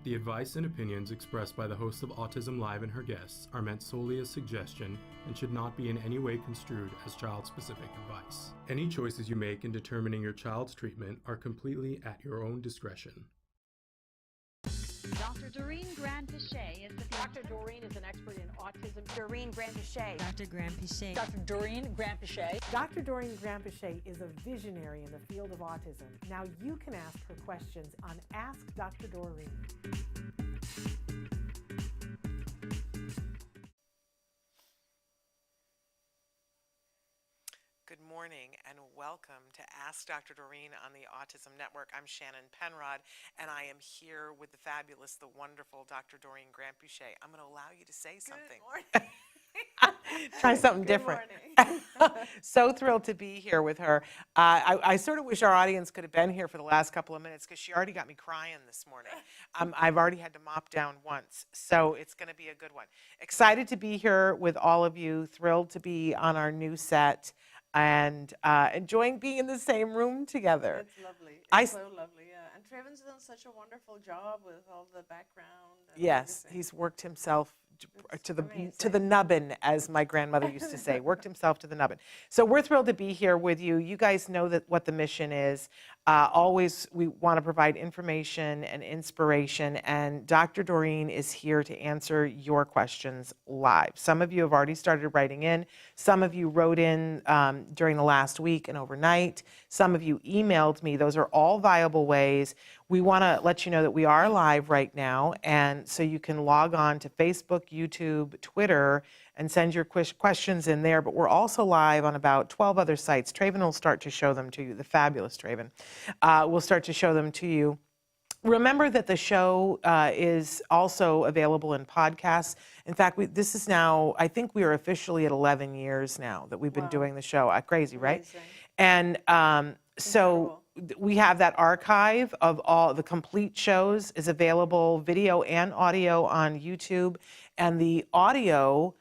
The advice and opinions expressed by the host of Autism Live and her guests are meant solely as suggestion and should not be in any way construed as child-specific advice. Any choices you make in determining your child's treatment are completely at your own discretion. Dr. Doreen Granpeesheh is the Dr. Doreen is an expert in autism. Doreen Granpeesheh. Dr. Granpeesheh. Dr. Doreen Granpeesheh. Dr. Doreen Granpeesheh is a visionary in the field of autism. Now you can ask her questions on Ask Dr. Doreen. Good morning and welcome to Ask Dr. Doreen on the Autism Network. I'm Shannon Penrod and I am here with the fabulous, the wonderful Dr. Doreen Granpeesheh. I'm going to allow you to say something. Good morning. Try something different. So thrilled to be here with her. I sort of wish our audience could have been here for the last couple of minutes because she already got me crying this morning. I've already had to mop down once, so it's going to be a good one. Excited to be here with all of you, thrilled to be on our new set. And enjoying being in the same room together. It's lovely. It's so lovely, yeah. And Trevor's done such a wonderful job with all the background. And yes, everything. he's worked himself to the nubbin, as my grandmother used to say. Worked himself to the nubbin. So we're thrilled to be here with you. You guys know that what the mission is. Always, we want to provide information and inspiration, and Dr. Doreen is here to answer your questions live. Some of you have already started writing in. Some of you wrote in during the last week and overnight. Some of you emailed me. Those are all viable ways. We want to let you know that we are live right now, and so you can log on to Facebook, YouTube, Twitter, and send your questions in there. But we're also live on about 12 other sites. Traven will start to show them to you, the fabulous Traven. We'll start to show them to you. Remember that the show is also available in podcasts. In fact, this is now, I think we are officially at 11 years now that we've been doing the show. Crazy, right? Amazing. And so we have that archive of all the complete shows is available, video and audio, on YouTube. And the audio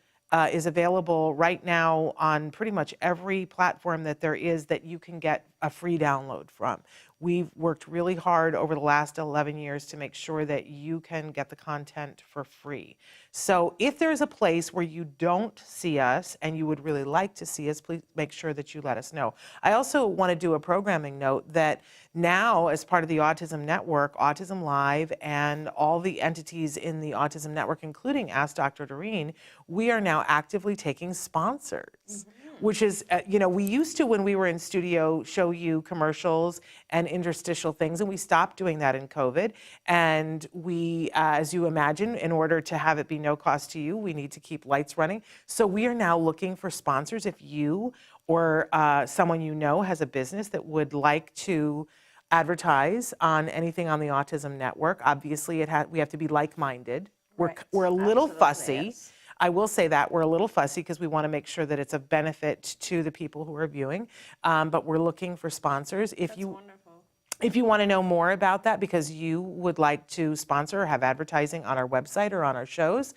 is available right now on pretty much every platform that there is that you can get a free download from. We've worked really hard over the last 11 years to make sure that you can get the content for free. So if there's a place where you don't see us and you would really like to see us, please make sure that you let us know. I also want to do a programming note that now, as part of the Autism Network, Autism Live, and all the entities in the Autism Network, including Ask Dr. Doreen, we are now actively taking sponsors. Which is, we used to, when we were in studio, show you commercials and interstitial things, and we stopped doing that in COVID. And we, as you imagine, in order to have it be no cost to you, we need to keep lights running. So we are now looking for sponsors. If you or someone you know has a business that would like to advertise on anything on the Autism Network, obviously we have to be like-minded. We're a little fussy. Yes. I will say that we're a little fussy because we want to make sure that it's of benefit to the people who are viewing, but we're looking for sponsors. That's wonderful. If you want to know more about that because you would like to sponsor or have advertising on our website or on our shows,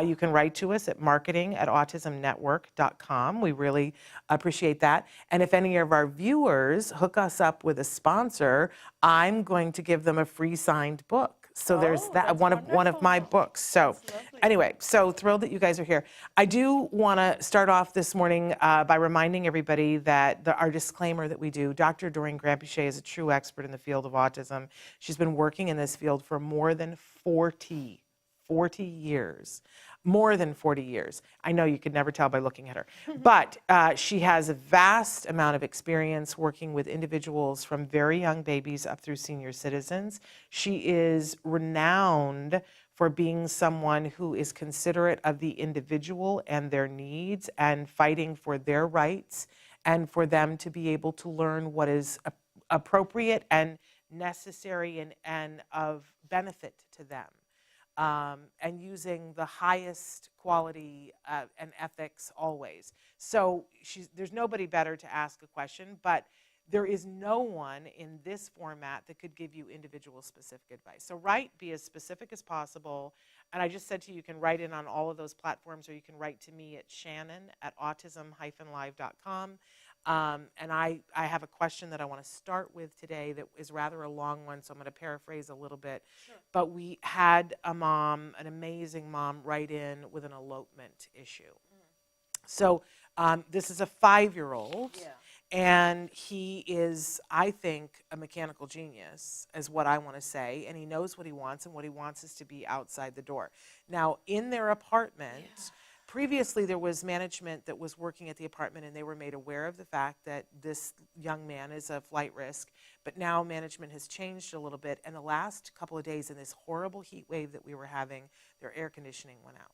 you can write to us at marketing@autismnetwork.com. We really appreciate that. And if any of our viewers hook us up with a sponsor, I'm going to give them a free signed book. So there's that, one of my books. So anyway, so thrilled that you guys are here. I do want to start off this morning by reminding everybody that our disclaimer that we do, Dr. Doreen Granpeesheh is a true expert in the field of autism. She's been working in this field for more than 40 years. More than 40 years. I know you could never tell by looking at her. But she has a vast amount of experience working with individuals from very young babies up through senior citizens. She is renowned for being someone who is considerate of the individual and their needs and fighting for their rights and for them to be able to learn what is appropriate and necessary and of benefit to them. And using the highest quality and ethics always. So there's nobody better to ask a question, but there is no one in this format that could give you individual specific advice. So be as specific as possible. And I just said to you, you can write in on all of those platforms, or you can write to me at shannon@autism-live.com. And I have a question that I want to start with today that is rather a long one, so I'm going to paraphrase a little bit. Sure. But we had a mom, an amazing mom, write in with an elopement issue. So this is a 5-year-old. Yeah. And he is, I think, a mechanical genius, is what I want to say. And he knows what he wants, and what he wants is to be outside the door. Now, in their apartment, previously there was management that was working at the apartment, and they were made aware of the fact that this young man is a flight risk. But now management has changed a little bit. And the last couple of days in this horrible heat wave that we were having, their air conditioning went out.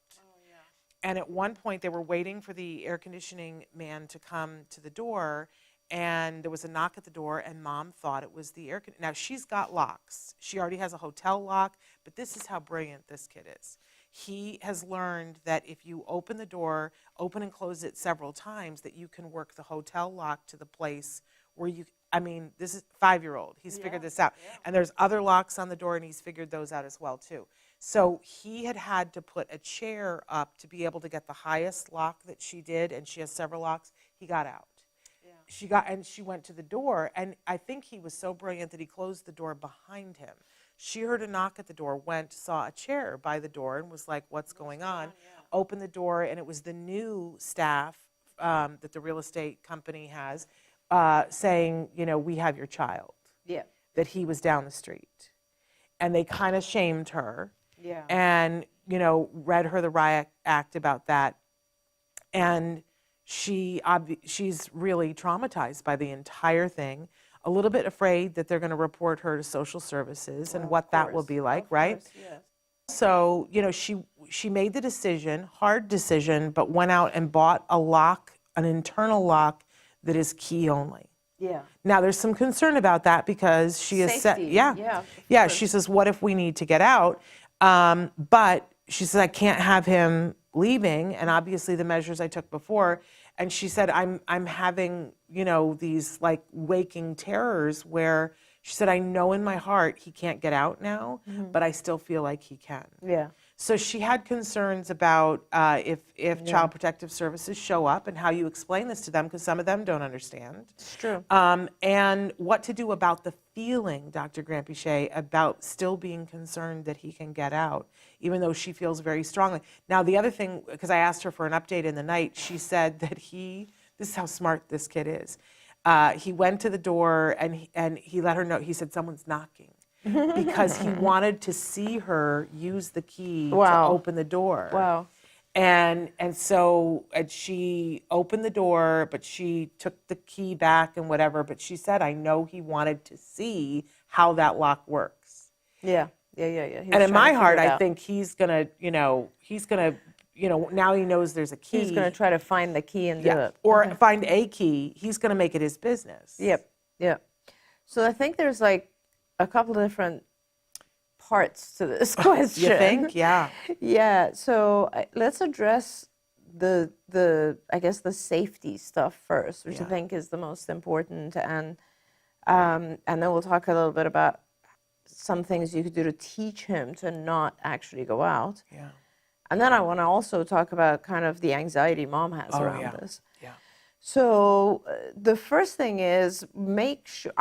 And at one point, they were waiting for the air conditioning man to come to the door, and there was a knock at the door, and Mom thought it was the air conditioner. Now, she's got locks. She already has a hotel lock, but this is how brilliant this kid is. He has learned that if you open the door, open and close it several times, that you can work the hotel lock to the place where you, I mean, this is 5-year-old. He's figured this out. Yeah. And there's other locks on the door, and he's figured those out as well, too. So he had to put a chair up to be able to get the highest lock that she did, and she has several locks. He got out. Yeah. She went to the door, and I think he was so brilliant that he closed the door behind him. She heard a knock at the door, went, saw a chair by the door, and was like, what's going on? Yeah. Opened the door, and it was the new staff that the real estate company has saying, you know, we have your child. Yeah. That he was down the street. And they kind of shamed her. Yeah. And, you know, read her the riot act about that. And she's really traumatized by the entire thing, a little bit afraid that they're going to report her to social services and what that will be like, right? Course, yes. So, you know, she made the decision, hard decision, but went out and bought a lock, an internal lock that is key only. Yeah. Now, there's some concern about that because she is set. Safety, Yeah. yeah, She says, what if we need to get out? But she says, I can't have him leaving. And obviously the measures I took before. And she said, I'm having, you know, these like waking terrors where she said, I know in my heart he can't get out now, but I still feel like he can. Yeah. So she had concerns about if Child Protective Services show up and how you explain this to them, because some of them don't understand. It's true. And what to do about the feeling, Dr. Granpeesheh, about still being concerned that he can get out, even though she feels very strongly. Now, the other thing, because I asked her for an update in the night, she said that this is how smart this kid is. He went to the door and he let her know, he said, someone's knocking. Because he wanted to see her use the key to open the door. Wow. And so she opened the door, but she took the key back and whatever. But she said, I know he wanted to see how that lock works. Yeah. And in my heart, I think he's gonna, now he knows there's a key. He's going to try to find the key and do it. Or find a key. He's going to make it his business. Yep. So I think there's like a couple of different parts to this question. You think? Yeah. Yeah. So let's address the I guess the safety stuff first, which I think is the most important, and then we'll talk a little bit about some things you could do to teach him to not actually go out. Yeah. And then I want to also talk about kind of the anxiety mom has around this. Yeah. So the first thing is make sure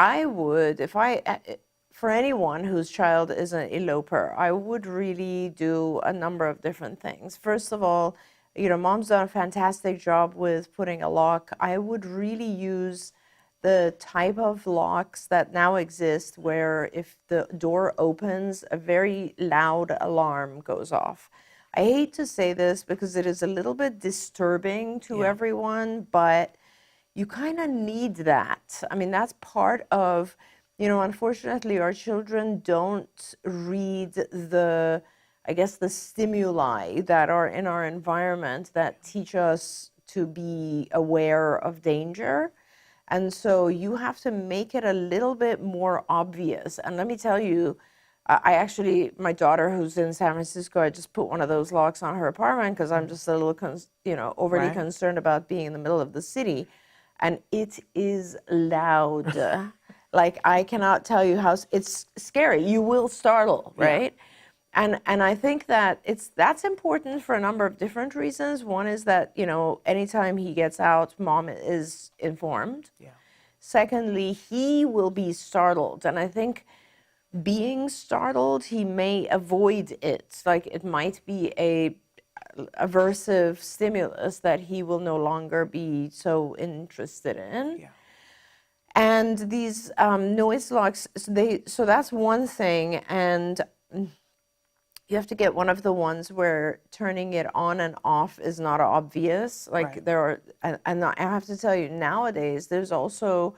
for anyone whose child is an eloper, I would really do a number of different things. First of all, mom's done a fantastic job with putting a lock. I would really use the type of locks that now exist where if the door opens, a very loud alarm goes off. I hate to say this because it is a little bit disturbing to everyone, but you kind of need that. I mean, that's part of, unfortunately, our children don't read the stimuli that are in our environment that teach us to be aware of danger. And so you have to make it a little bit more obvious. And let me tell you, my daughter who's in San Francisco, I just put one of those locks on her apartment because I'm just a little, overly concerned about being in the middle of the city. And it is loud. Like, I cannot tell you how, it's scary. You will startle, right? And I think that that's important for a number of different reasons. One is that, anytime he gets out, mom is informed. Yeah. Secondly, he will be startled. And I think being startled, he may avoid it. Like it might be a aversive stimulus that he will no longer be so interested in. Yeah. And these noise locks, so that's one thing. And you have to get one of the ones where turning it on and off is not obvious. Like Right. there are, and I have to tell you, nowadays there's also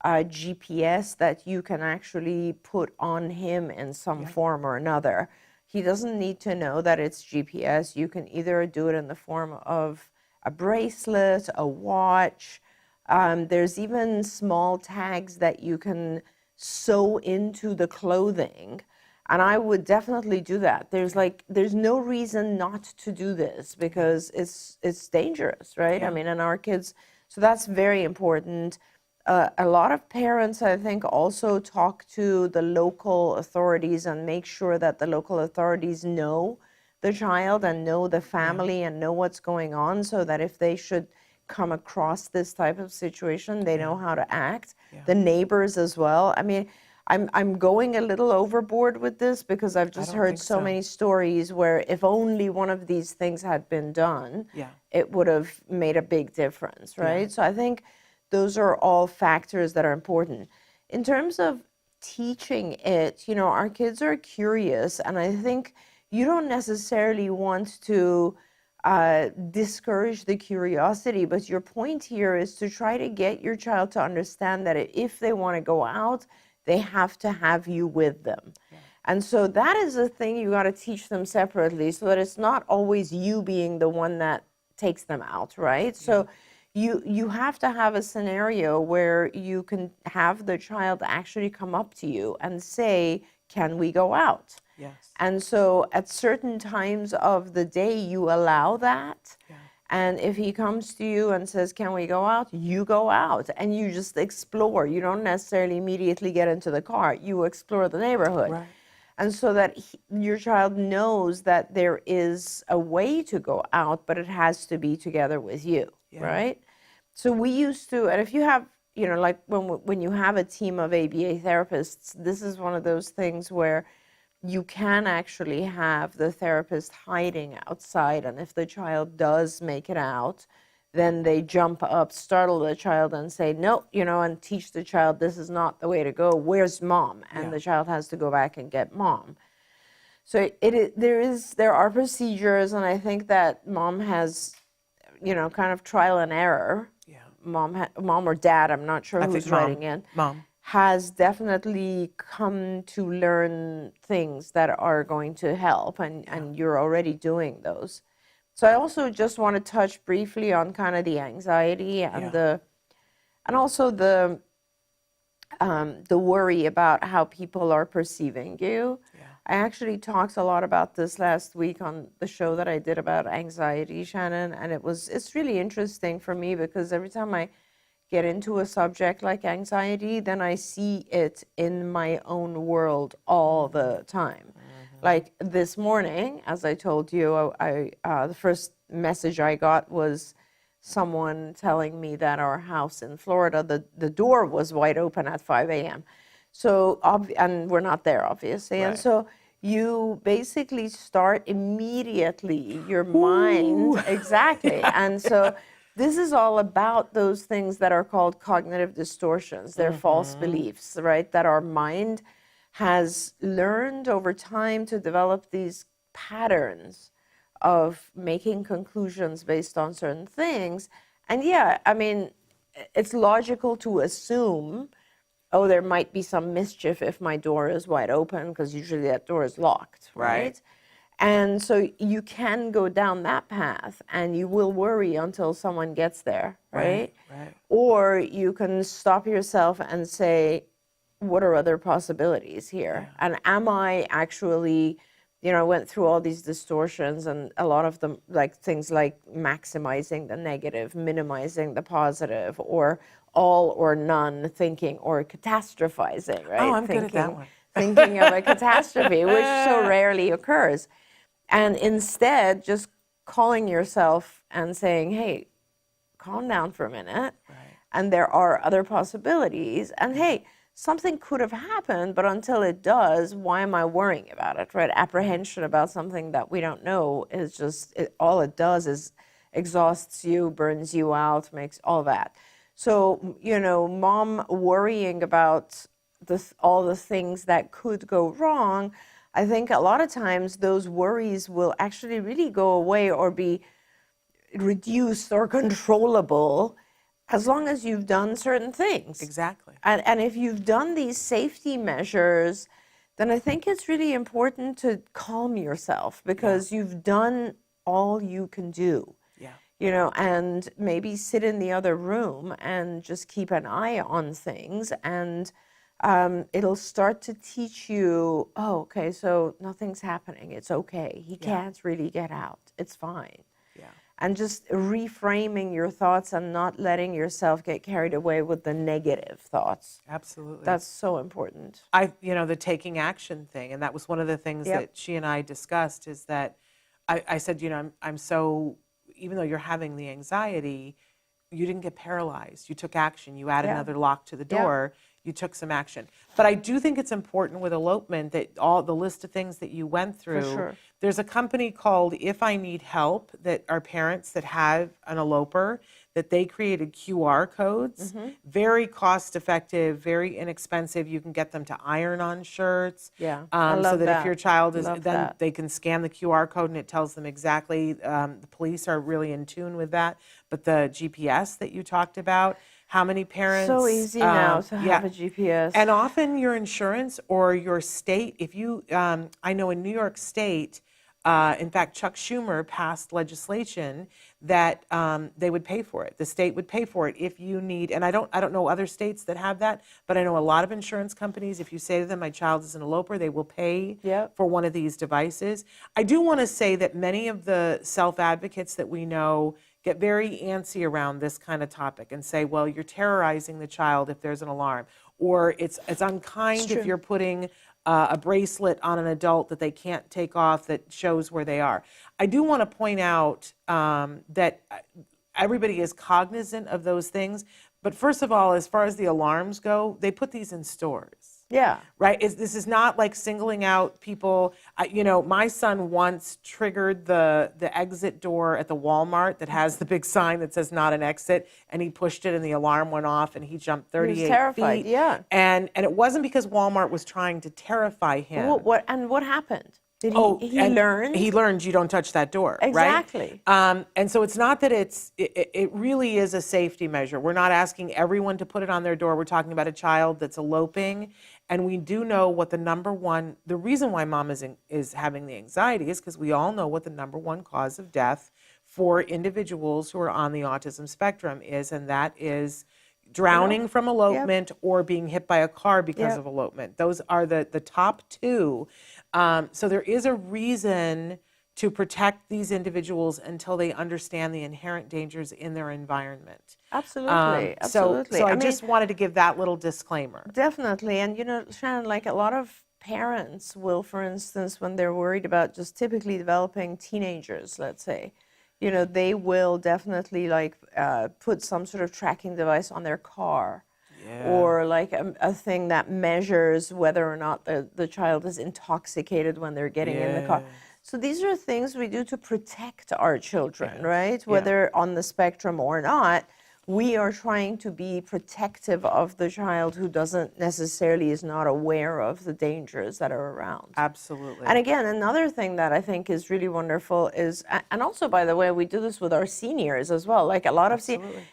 GPS that you can actually put on him in some form or another. He doesn't need to know that it's GPS. You can either do it in the form of a bracelet, a watch. There's even small tags that you can sew into the clothing. And I would definitely do that. There's no reason not to do this because it's dangerous, right? Yeah. I mean, and our kids, so that's very important. A lot of parents, I think, also talk to the local authorities and make sure that the local authorities know the child and know the family and know what's going on, so that if they should come across this type of situation, they know how to act. The neighbors as well. I mean, I'm going a little overboard with this because I've just don't heard think so so. many stories where if only one of these things had been done, Yeah. it would have made a big difference, right? So I think those are all factors that are important. In terms of teaching it, our kids are curious, and I think you don't necessarily want to discourage the curiosity, but your point here is to try to get your child to understand that if they want to go out, they have to have you with them. And so that is a thing you got to teach them separately, so that it's not always you being the one that takes them out, right? So you have to have a scenario where you can have the child actually come up to you and say, can we go out? Yes. And so at certain times of the day, you allow that. And if he comes to you and says, can we go out? You go out and you just explore. You don't necessarily immediately get into the car. You explore the neighborhood. Right. And so that your child knows that there is a way to go out, but it has to be together with you, right? So we used to, and if you have, like when you have a team of ABA therapists, this is one of those things where you can actually have the therapist hiding outside, and if the child does make it out, then they jump up, startle the child and say, no, and teach the child this is not the way to go. Where's mom? And the child has to go back and get mom. So there are procedures, and I think that mom has, kind of trial and error. Yeah. Mom or dad, I'm not sure who's writing in. Mom. Has definitely come to learn things that are going to help, and you're already doing those. So I also just want to touch briefly on kind of the anxiety and also the worry about how people are perceiving you. I actually talked a lot about this last week on the show that I did about anxiety, Shannon, and it's really interesting for me because every time I get into a subject like anxiety, then I see it in my own world all the time. Like this morning, as I told you, the first message I got was someone telling me that our house in Florida, the door was wide open at 5 a.m. So, and we're not there, obviously. Right. And so you basically start immediately, your mind, exactly. And so this is all about those things that are called cognitive distortions. They're false beliefs, right? That our mind has learned over time to develop these patterns of making conclusions based on certain things. And I mean, it's logical to assume, oh, there might be some mischief if my door is wide open, because usually that door is locked, right? And so you can go down that path and you will worry until someone gets there, right? Or you can stop yourself and say, what are other possibilities here? And am I actually, I went through all these distortions, and a lot of them, like things like maximizing the negative, minimizing the positive, or all or none thinking, or catastrophizing, right? Oh, I'm good at that Thinking one. thinking of a catastrophe, which so rarely occurs. And instead, just calling yourself and saying, hey, calm down for a minute. Right. And there are other possibilities. And hey, something could have happened, but until it does, why am I worrying about it, right? Apprehension about something that we don't know is just, all it does is exhausts you, burns you out, makes all that. So, mom worrying about all the things that could go wrong, I think a lot of times those worries will actually really go away or be reduced or controllable as long as you've done certain things. Exactly. And if you've done these safety measures, then I think it's really important to calm yourself because you've done all you can do. Yeah. And maybe sit in the other room and just keep an eye on things, and it'll start to teach you, oh, okay, so nothing's happening. It's okay. He can't really get out. It's fine. Yeah. And just reframing your thoughts and not letting yourself get carried away with the negative thoughts. Absolutely. That's so important. The taking action thing, and that was one of the things that she and I discussed, is that I said, I'm so, even though you're having the anxiety, you didn't get paralyzed. You took action. You added another lock to the door. You took some action. But I do think it's important with elopement that all the list of things that you went through. For sure. There's a company called If I Need Help that are parents that have an eloper, that they created QR codes, very cost effective, very inexpensive. You can get them to iron on shirts. Yeah, I love so that that. if your child is, Love then that. they can scan the QR code and it tells them exactly, the police are really in tune with that. But the GPS that you talked about, how many parents? So easy now to have a GPS. And often your insurance or your state, if you, I know in New York State, in fact, Chuck Schumer passed legislation that they would pay for it. The state would pay for it if you need, and I don't know other states that have that, but I know a lot of insurance companies, if you say to them, my child is an eloper, they will pay for one of these devices. I do want to say that many of the self-advocates that we know get very antsy around this kind of topic and say, well, you're terrorizing the child if there's an alarm, or it's unkind if you're putting a bracelet on an adult that they can't take off that shows where they are. I do want to point out that everybody is cognizant of those things, but first of all, as far as the alarms go, they put these in stores. Yeah. Right? This is not like singling out people. My son once triggered the exit door at the Walmart that has the big sign that says not an exit, and he pushed it and the alarm went off and he jumped 38 He was terrified, feet. yeah. And it wasn't because Walmart was trying to terrify him. What happened? Did he learn? He learned you don't touch that door, Exactly. right? And so it's not that it really is a safety measure. We're not asking everyone to put it on their door. We're talking about a child that's eloping. And we do know what the reason why mom is having the anxiety is because we all know what the number one cause of death for individuals who are on the autism spectrum is, and that is drowning from elopement or being hit by a car because of elopement. Those are the top two. So there is a reason to protect these individuals until they understand the inherent dangers in their environment. Absolutely, absolutely. So I just wanted to give that little disclaimer. Definitely. And, Shannon, like a lot of parents will, for instance, when they're worried about just typically developing teenagers, let's say, they will definitely put some sort of tracking device on their car. Yeah. Or like a thing that measures whether or not the child is intoxicated when they're getting in the car. So these are things we do to protect our children, right? Whether on the spectrum or not, we are trying to be protective of the child who is not aware of the dangers that are around. Absolutely. And again, another thing that I think is really wonderful is, and also, by the way, we do this with our seniors as well. Like a lot of,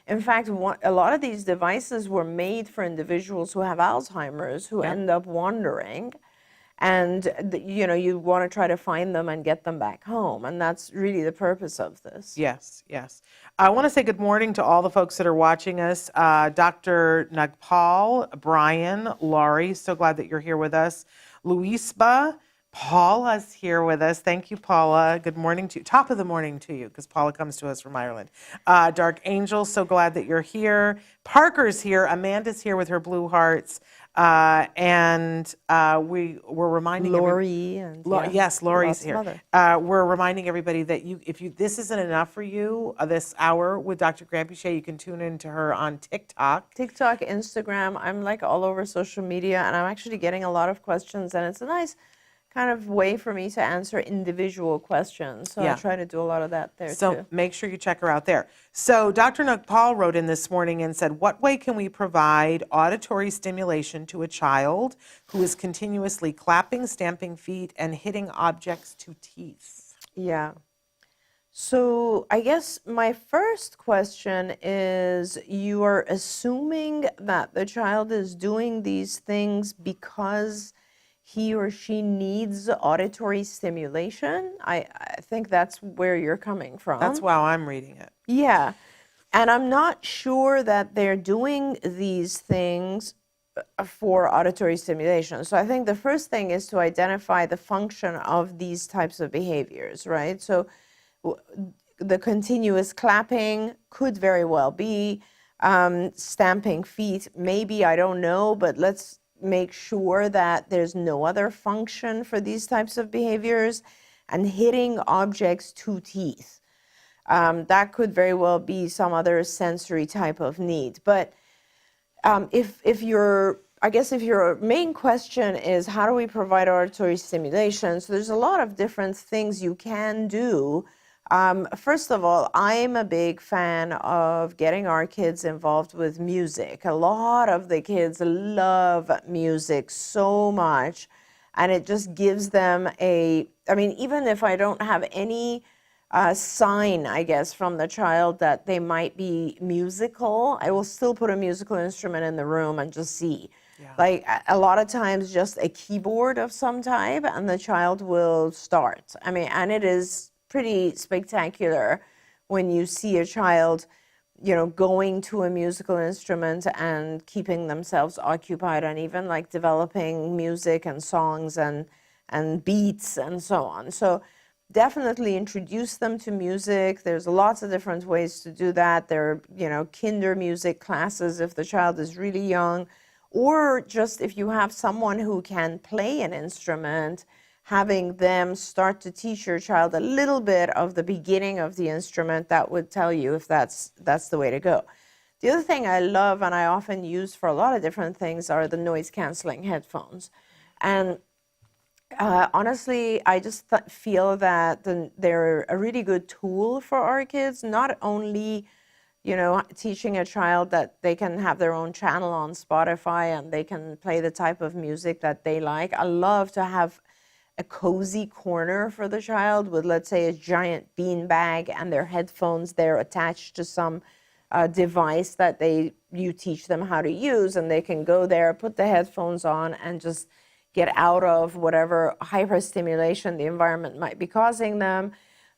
in fact, a lot of these devices were made for individuals who have Alzheimer's, who end up wandering. And, you want to try to find them and get them back home. And that's really the purpose of this. Yes, yes. I want to say good morning to all the folks that are watching us. Dr. Nagpal, Brian, Laurie, so glad that you're here with us. Luisba, Paula's here with us. Thank you, Paula. Good morning to you. Top of the morning to you, because Paula comes to us from Ireland. Dark Angel, so glad that you're here. Parker's here. Amanda's here with her blue hearts. And we were reminding Lori and yes, Lori's lots of here. other. We're reminding everybody that if this isn't enough for you, this hour with Dr. Granpeesheh, you can tune into her on TikTok. TikTok, Instagram, I'm like all over social media, and I'm actually getting a lot of questions, and it's a nice kind of way for me to answer individual questions. So I try to do a lot of that there So too. make sure you check her out there. So Dr. Nook Paul wrote in this morning and said, what way can we provide auditory stimulation to a child who is continuously clapping, stamping feet, and hitting objects to teeth? Yeah. So I guess my first question is, you are assuming that the child is doing these things because he or she needs auditory stimulation. I think that's where you're coming from. That's how I'm reading it. Yeah. And I'm not sure that they're doing these things for auditory stimulation. So I think the first thing is to identify the function of these types of behaviors, right? So the continuous clapping could very well be stamping feet. Maybe, I don't know, but let's make sure that there's no other function for these types of behaviors. And hitting objects to teeth. That could very well be some other sensory type of need. But if your main question is how do we provide auditory stimulation, so there's a lot of different things you can do. First of all, I'm a big fan of getting our kids involved with music. A lot of the kids love music so much, and it just gives them even if I don't have any sign, I guess, from the child that they might be musical, I will still put a musical instrument in the room and just see. Yeah. Like a lot of times just a keyboard of some type, and the child will start. And it is pretty spectacular when you see a child, going to a musical instrument and keeping themselves occupied, and even like developing music and songs and beats and so on. So definitely introduce them to music. There's lots of different ways to do that. There are, kinder music classes if the child is really young, or just if you have someone who can play an instrument, having them start to teach your child a little bit of the beginning of the instrument, that would tell you if that's the way to go. The other thing I love and I often use for a lot of different things are the noise-canceling headphones. And honestly, I just feel that they're a really good tool for our kids, not only teaching a child that they can have their own channel on Spotify and they can play the type of music that they like. I love to have a cozy corner for the child with, let's say, a giant bean bag and their headphones there attached to some device that you teach them how to use, and they can go there, put the headphones on, and just get out of whatever hyperstimulation the environment might be causing them.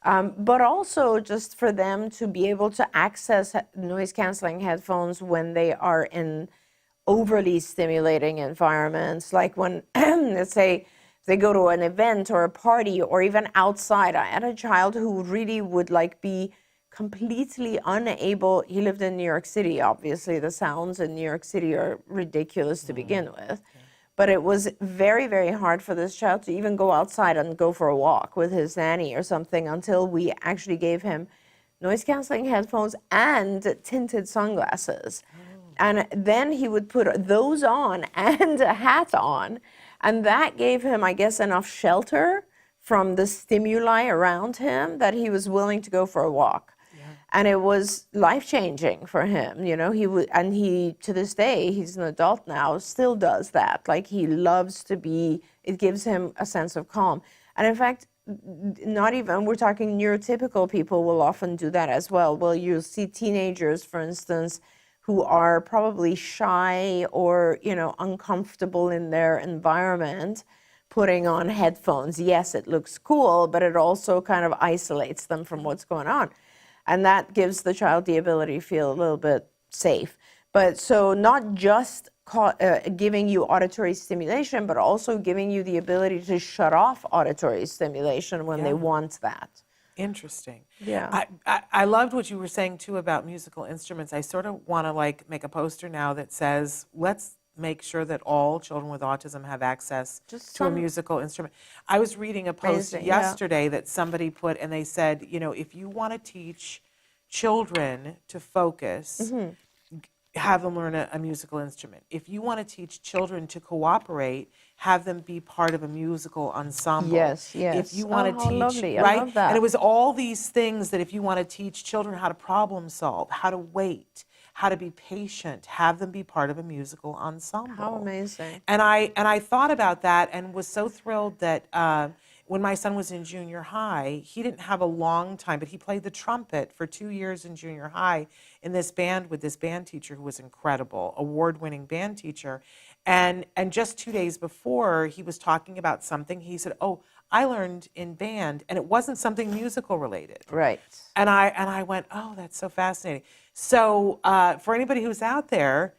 But also just for them to be able to access noise-canceling headphones when they are in overly stimulating environments, like when, let's say, they go to an event or a party or even outside. I had a child who really would be completely unable. He lived in New York City. Obviously, the sounds in New York City are ridiculous to begin with. But it was very, very hard for this child to even go outside and go for a walk with his nanny or something until we actually gave him noise-canceling headphones and tinted sunglasses. And then he would put those on and a hat on. And that gave him, I guess, enough shelter from the stimuli around him that he was willing to go for a walk. Yeah. And it was life-changing for him. He to this day, he's an adult now, still does that. Like, he loves to be, it gives him a sense of calm. And in fact, we're talking neurotypical people will often do that as well. Well, you'll see teenagers, for instance, who are probably shy or, uncomfortable in their environment, putting on headphones. Yes, it looks cool, but it also kind of isolates them from what's going on. And that gives the child the ability to feel a little bit safe. But so not just giving you auditory stimulation, but also giving you the ability to shut off auditory stimulation when they want that. Interesting. Yeah. I loved what you were saying too about musical instruments. I sort of want to make a poster now that says, let's make sure that all children with autism have access Just to a some- musical instrument. I was reading a post Amazing, yeah. yesterday that somebody put, and they said, if you want to teach children to focus, have them learn a musical instrument. If you want to teach children to cooperate, have them be part of a musical ensemble. Yes, yes. If you want Oh, to how teach, lovely. I right? love that. And it was all these things that if you want to teach children how to problem solve, how to wait, how to be patient, have them be part of a musical ensemble. How amazing. And I thought about that and was so thrilled that when my son was in junior high, he didn't have a long time, but he played the trumpet for 2 years in junior high in this band with this band teacher who was incredible, award-winning band teacher. And just 2 days before, he was talking about something. He said, "Oh, I learned in band," and it wasn't something musical related. Right. And I went, "Oh, that's so fascinating." So for anybody who's out there,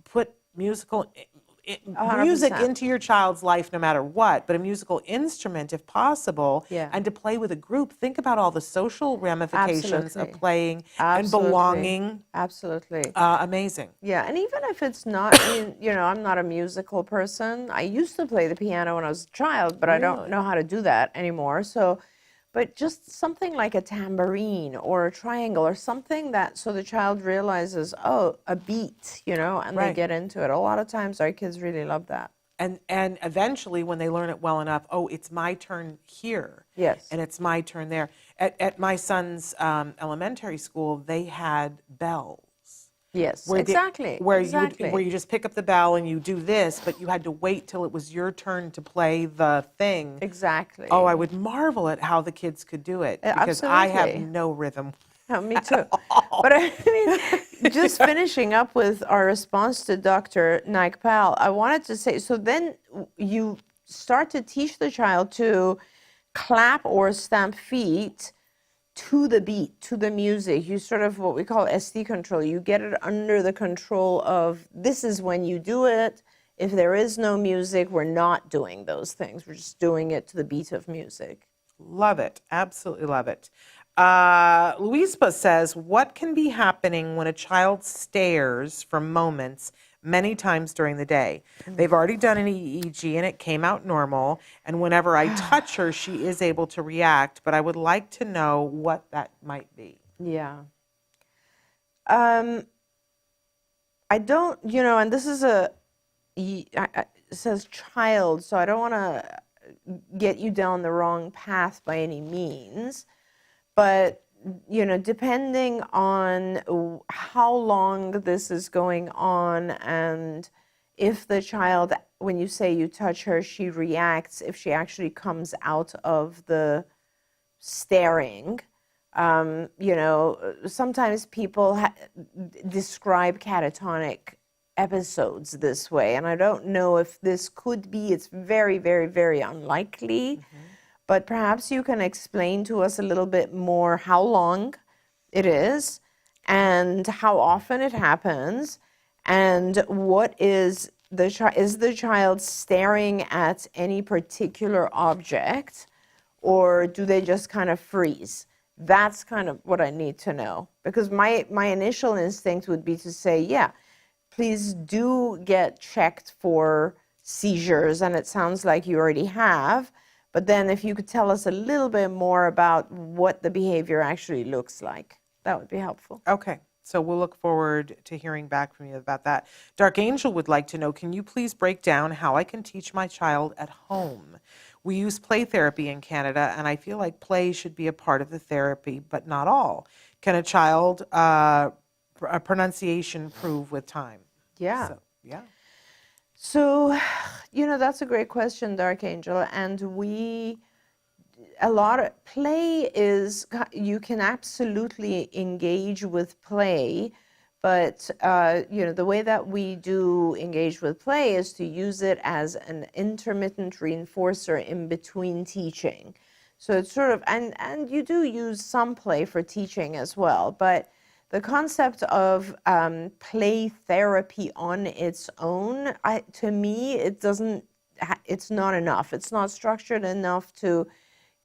put music 100%. into your child's life no matter what, but a musical instrument if possible, Yeah. and to play with a group. Think about all the social ramifications of Absolutely. playing and Absolutely. belonging. Absolutely. Amazing. Yeah, and even if it's not, I'm not a musical person. I used to play the piano when I was a child, but I don't Really? know how to do that anymore. So, but just something like a tambourine or a triangle or something that so the child realizes, oh, a beat, and they Right. get into it. A lot of times our kids really love that. And eventually, when they learn it well enough, oh, it's my turn here. Yes. And it's my turn there. At my son's elementary school, they had bells. Yes, Where exactly. where exactly. you just pick up the bell and you do this, but you had to wait till it was your turn to play the thing. Exactly. Oh, I would marvel at how the kids could do it because I have Absolutely. no rhythm. Oh, me too. But I mean, just finishing up with our response to Dr. Naikpal, I wanted to say, so then you start to teach the child to clap or stamp feet to the beat, to the music. You sort of what we call SD control. You get it under the control of this is when you do it. If there is no music, we're not doing those things. We're just doing it to the beat of music. Love it. Absolutely love it. Luispa says, what can be happening when a child stares for moments many times during the day? They've already done an EEG and it came out normal. And whenever I touch her, she is able to react. But I would like to know what that might be. Yeah. I don't, and this is it says child, so I don't want to get you down the wrong path by any means. But, depending on how long this is going on and if the child, when you say you touch her, she reacts, if she actually comes out of the staring. Sometimes people describe catatonic episodes this way, and I don't know if this could be, it's very, very, very unlikely. But perhaps you can explain to us a little bit more how long it is and how often it happens and what is the child staring at any particular object or do they just kind of freeze? That's kind of what I need to know because my initial instinct would be to say, yeah, please do get checked for seizures and it sounds like you already have. But then if you could tell us a little bit more about what the behavior actually looks like, that would be helpful. Okay, so we'll look forward to hearing back from you about that. Dark Angel would like to know, can you please break down how I can teach my child at home? We use play therapy in Canada, and I feel like play should be a part of the therapy, but not all. Can a child a pronunciation improve with time? Yeah. Yeah. So, that's a great question, Dark Angel. And play is, you can absolutely engage with play, but, the way that we do engage with play is to use it as an intermittent reinforcer in between teaching. So it's sort of, and you do use some play for teaching as well, but the concept of play therapy on its own, to me, it's not enough. It's not structured enough to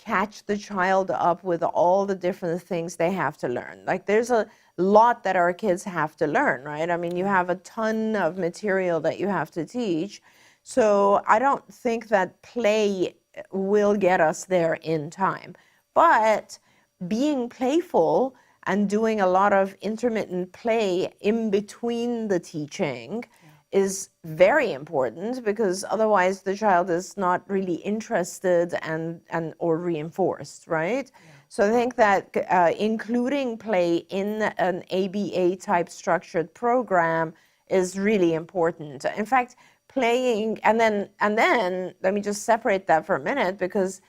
catch the child up with all the different things they have to learn. Like there's a lot that our kids have to learn, right? I mean, you have a ton of material that you have to teach. So I don't think that play will get us there in time. But being playful and doing a lot of intermittent play in between the teaching is very important, because otherwise the child is not really interested and or reinforced, right? So I think that including play in an ABA type structured program is really important. In fact, playing, and then let me just separate that for a minute, because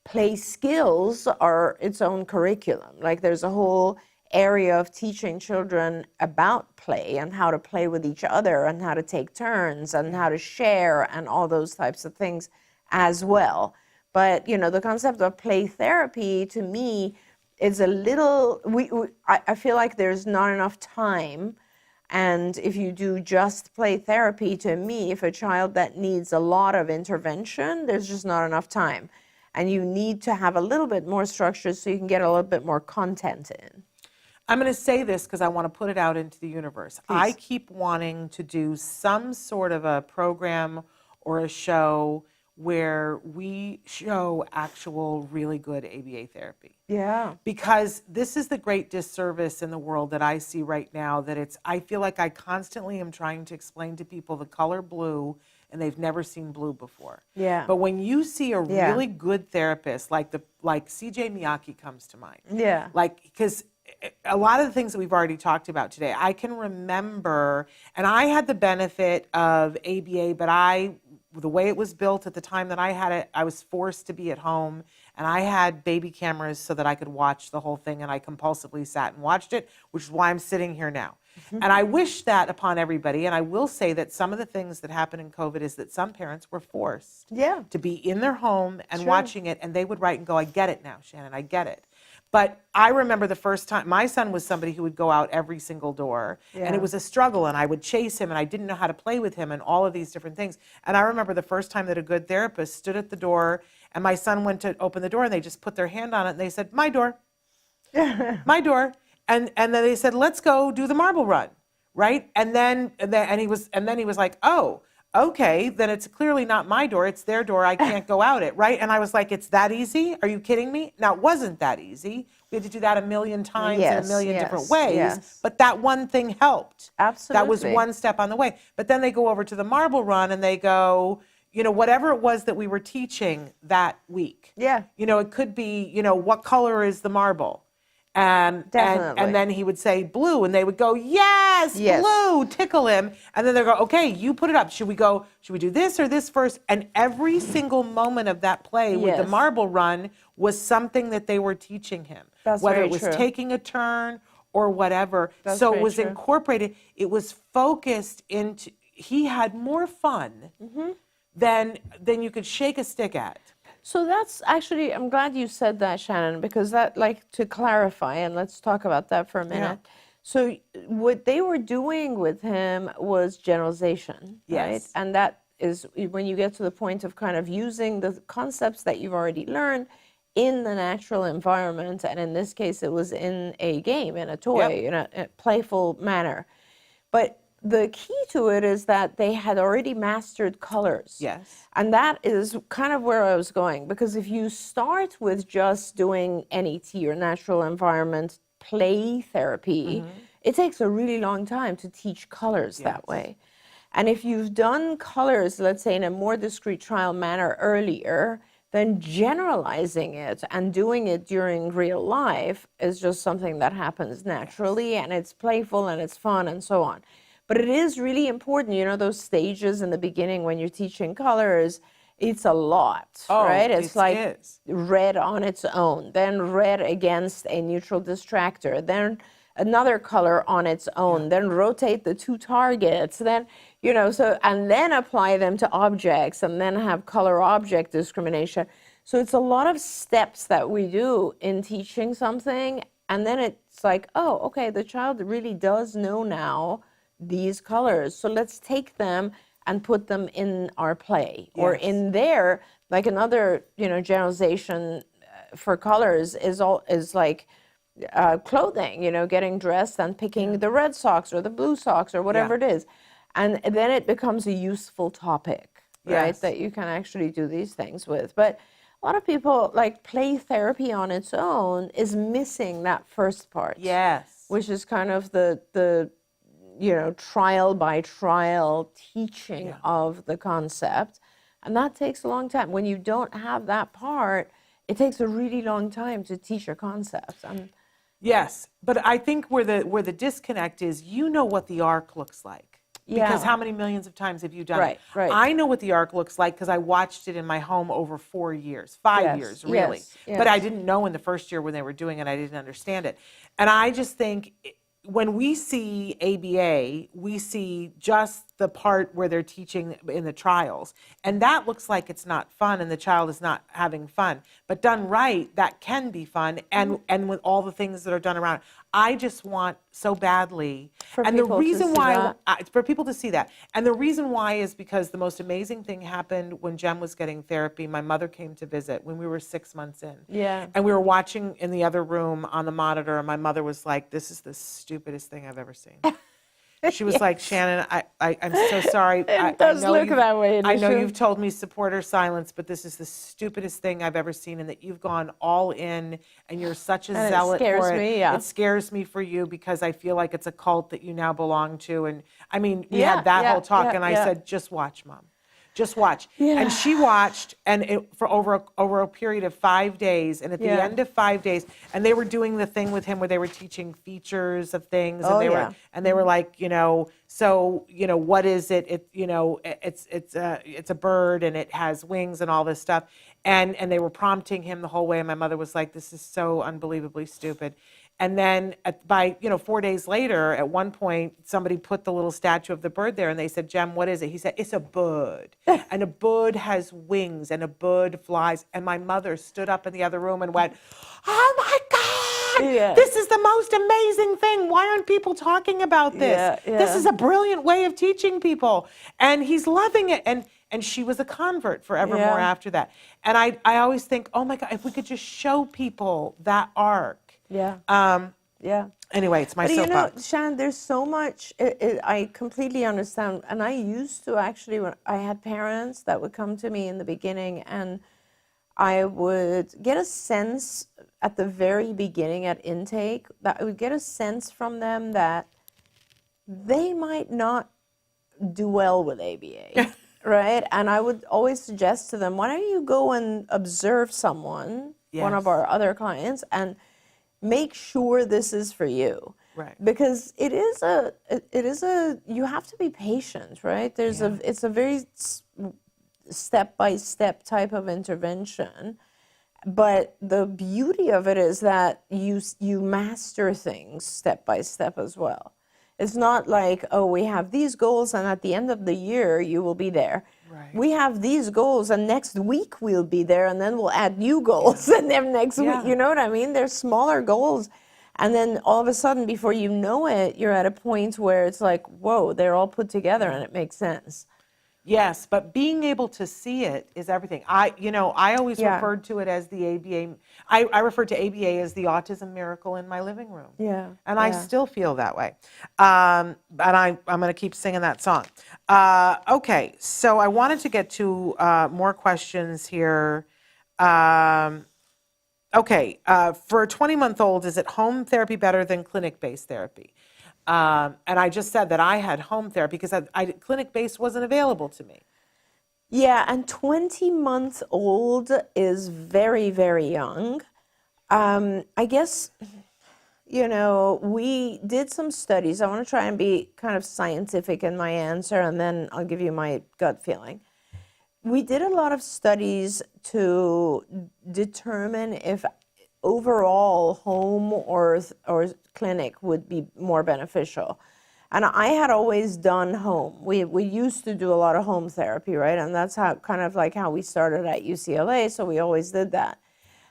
play skills are its own curriculum. Like there's a whole area of teaching children about play and how to play with each other and how to take turns and how to share and all those types of things as well. But, you know, the concept of play therapy to me is a little, I feel like there's not enough time. And if you do just play therapy, to me, if a child that needs a lot of intervention, there's just not enough time. And you need to have a little bit more structure so you can get a little bit more content in. I'm going to say this because I want to put it out into the universe. Please. I keep wanting to do some sort of a program or a show where we show actual really good ABA therapy. Yeah. Because this is the great disservice in the world that I see right now, that I feel like I constantly am trying to explain to people the color blue, and they've never seen blue before. Yeah. But when you see a really good therapist, like CJ Miyake comes to mind. Yeah. Like, because a lot of the things that we've already talked about today, I can remember, and I had the benefit of ABA, but the way it was built at the time that I had it, I was forced to be at home, and I had baby cameras so that I could watch the whole thing, and I compulsively sat and watched it, which is why I'm sitting here now. And I wish that upon everybody, and I will say that some of the things that happened in COVID is that some parents were forced to be in their home and watching it, and they would write and go, I get it now, Shannon, I get it. But I remember the first time, my son was somebody who would go out every single door, and it was a struggle, and I would chase him, and I didn't know how to play with him, and all of these different things. And I remember the first time that a good therapist stood at the door, and my son went to open the door, and they just put their hand on it, and they said, my door, my door. And then they said, let's go do the marble run, right? And then he was like, oh, okay, then it's clearly not my door, it's their door, I can't go out it, right? And I was like, it's that easy? Are you kidding me? Now, it wasn't that easy. We had to do that a million times in a million different ways, but that one thing helped. Absolutely. That was one step on the way. But then they go over to the marble run and they go, you know, whatever it was that we were teaching that week. Yeah. You know, it could be, you know, what color is the marble? And then he would say blue, and they would go, yes, blue, tickle him. And then they go, okay, you put it up. Should we do this or this first? And every single moment of that play with the marble run was something that they were teaching him. That's whether very it was true. Taking a turn or whatever. That's so it very was true. incorporated. It was focused into, he had more fun than you could shake a stick at. So that's actually, I'm glad you said that, Shannon, because that, like, to clarify, and let's talk about that for a minute. So what they were doing with him was generalization, right? And that is when you get to the point of kind of using the concepts that you've already learned in the natural environment, and in this case, it was in a game, in a toy, in a playful manner. But the key to it is that they had already mastered colors. Yes. And that is kind of where I was going, because if you start with just doing NET or natural environment play therapy, it takes a really long time to teach colors that way. And if you've done colors, let's say in a more discrete trial manner earlier, then generalizing it and doing it during real life is just something that happens naturally, and it's playful and it's fun and so on. But it is really important, you know, those stages in the beginning when you're teaching colors, it's a lot, right? It's like red on its own, then red against a neutral distractor, then another color on its own, then rotate the two targets, then, you know, so, and then apply them to objects, and then have color object discrimination. So it's a lot of steps that we do in teaching something, and then it's like, oh, okay, the child really does know now these colors, so let's take them and put them in our play or in there. Like another, you know, generalization for colors is like clothing, getting dressed and picking the red socks or the blue socks or whatever it is. And then it becomes a useful topic, right? Yes. That you can actually do these things with. But a lot of people, like, play therapy on its own is missing that first part. Yes. Which is kind of the trial by trial teaching of the concept. And that takes a long time. When you don't have that part, it takes a really long time to teach a concept. Yes, but I think where the disconnect is, what the arc looks like. Because how many millions of times have you done it? Right. I know what the arc looks like because I watched it in my home over 4 years, 5 years, really. Yes. But I didn't know in the first year when they were doing it, I didn't understand it. And I just think when we see ABA, we see just the part where they're teaching in the trials. And that looks like it's not fun and the child is not having fun. But done right, that can be fun. And with all the things that are done around it. I just want so badly. For and the people to reason see why, that. for people to see that. And the reason why is because the most amazing thing happened when Jem was getting therapy. My mother came to visit when we were 6 months in. Yeah. And we were watching in the other room on the monitor, and my mother was like, "This is the stupidest thing I've ever seen." She was like, "Shannon, I'm so sorry. It does look that way. I know you've told me support or silence, but this is the stupidest thing I've ever seen, and that you've gone all in, and you're such a zealot for it. It scares me, yeah. It scares me for you because I feel like it's a cult that you now belong to." And I mean, we had that whole talk, and I said, "Just watch, Mom. Just watch." Yeah. And she watched, and for over a period of 5 days. And at the end of 5 days, and they were doing the thing with him where they were teaching features of things, and they were like, so what is it? It's a bird and it has wings and all this stuff, and they were prompting him the whole way. And my mother was like, "This is so unbelievably stupid." And then by 4 days later, at one point, somebody put the little statue of the bird there, and they said, "Jem, what is it?" He said, "It's a bird, and a bird has wings, and a bird flies." And my mother stood up in the other room and went, "Oh my God, this is the most amazing thing. Why aren't people talking about this? This is a brilliant way of teaching people." And he's loving it. And she was a convert forevermore after that. And I always think, oh my God, if we could just show people that arc. Anyway, it's my soapbox. Shannon, there's so much. I completely understand. And I used to actually, when I had parents that would come to me in the beginning, and I would get a sense at the very beginning at intake, that I would get a sense from them that they might not do well with ABA. Right? And I would always suggest to them, why don't you go and observe someone, one of our other clients, and make sure this is for you. Right. Because it is a you have to be patient, right? It's a very step-by-step type of intervention. But the beauty of it is that you master things step by step as well. It's not like, oh, we have these goals and at the end of the year you will be there. Right. We have these goals and next week we'll be there, and then we'll add new goals and then next week, you know what I mean? They're smaller goals. And then all of a sudden, before you know it, you're at a point where it's like, whoa, they're all put together and it makes sense. Yes, but being able to see it is everything. I always referred to it as the ABA. I referred to ABA as the autism miracle in my living room. Yeah. And I still feel that way. And I'm going to keep singing that song. Okay, so I wanted to get to more questions here. For a 20-month-old, is it home therapy better than clinic-based therapy? And I just said that I had home therapy because clinic-based wasn't available to me. Yeah, and 20 months old is very, very young. I guess, we did some studies. I want to try and be kind of scientific in my answer, and then I'll give you my gut feeling. We did a lot of studies to determine if overall home or clinic would be more beneficial. And I had always done home. We used to do a lot of home therapy, right? And that's how we started at UCLA, so we always did that.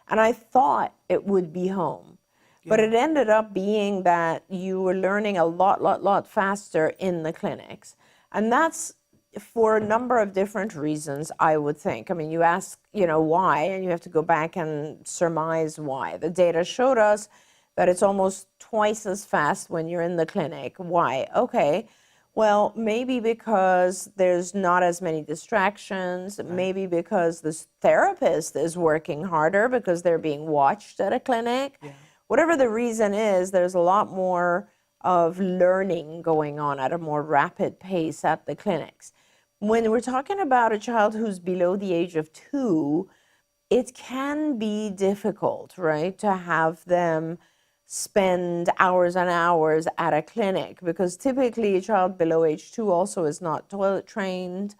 And I thought it would be home. Yeah. But it ended up being that you were learning a lot faster in the clinics. And that's for a number of different reasons, I would think. I mean, you ask, why, and you have to go back and surmise why. The data showed us that it's almost twice as fast when you're in the clinic. Why? Okay. Well, maybe because there's not as many distractions, maybe because the therapist is working harder because they're being watched at a clinic. Yeah. Whatever the reason is, there's a lot more of learning going on at a more rapid pace at the clinics. When we're talking about a child who's below the age of 2, it can be difficult, right, to have them spend hours and hours at a clinic, because typically a child below age 2 also is not toilet trained,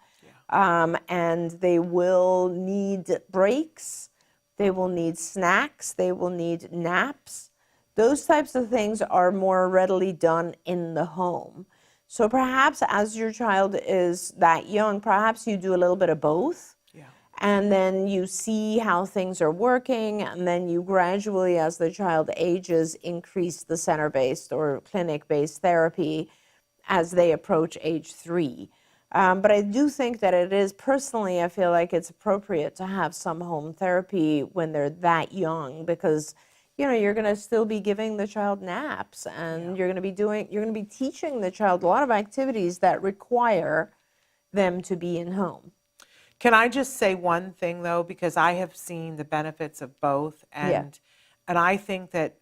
and they will need breaks, they will need snacks, they will need naps. Those types of things are more readily done in the home. So perhaps as your child is that young, perhaps you do a little bit of both. And then you see how things are working, and then you gradually, as the child ages, increase the center-based or clinic-based therapy as they approach age 3. But I do think that it is, personally, I feel like it's appropriate to have some home therapy when they're that young, because you're going to still be giving the child naps, and you're going to be teaching the child a lot of activities that require them to be in home. Can I just say one thing, though, because I have seen the benefits of both, and I think that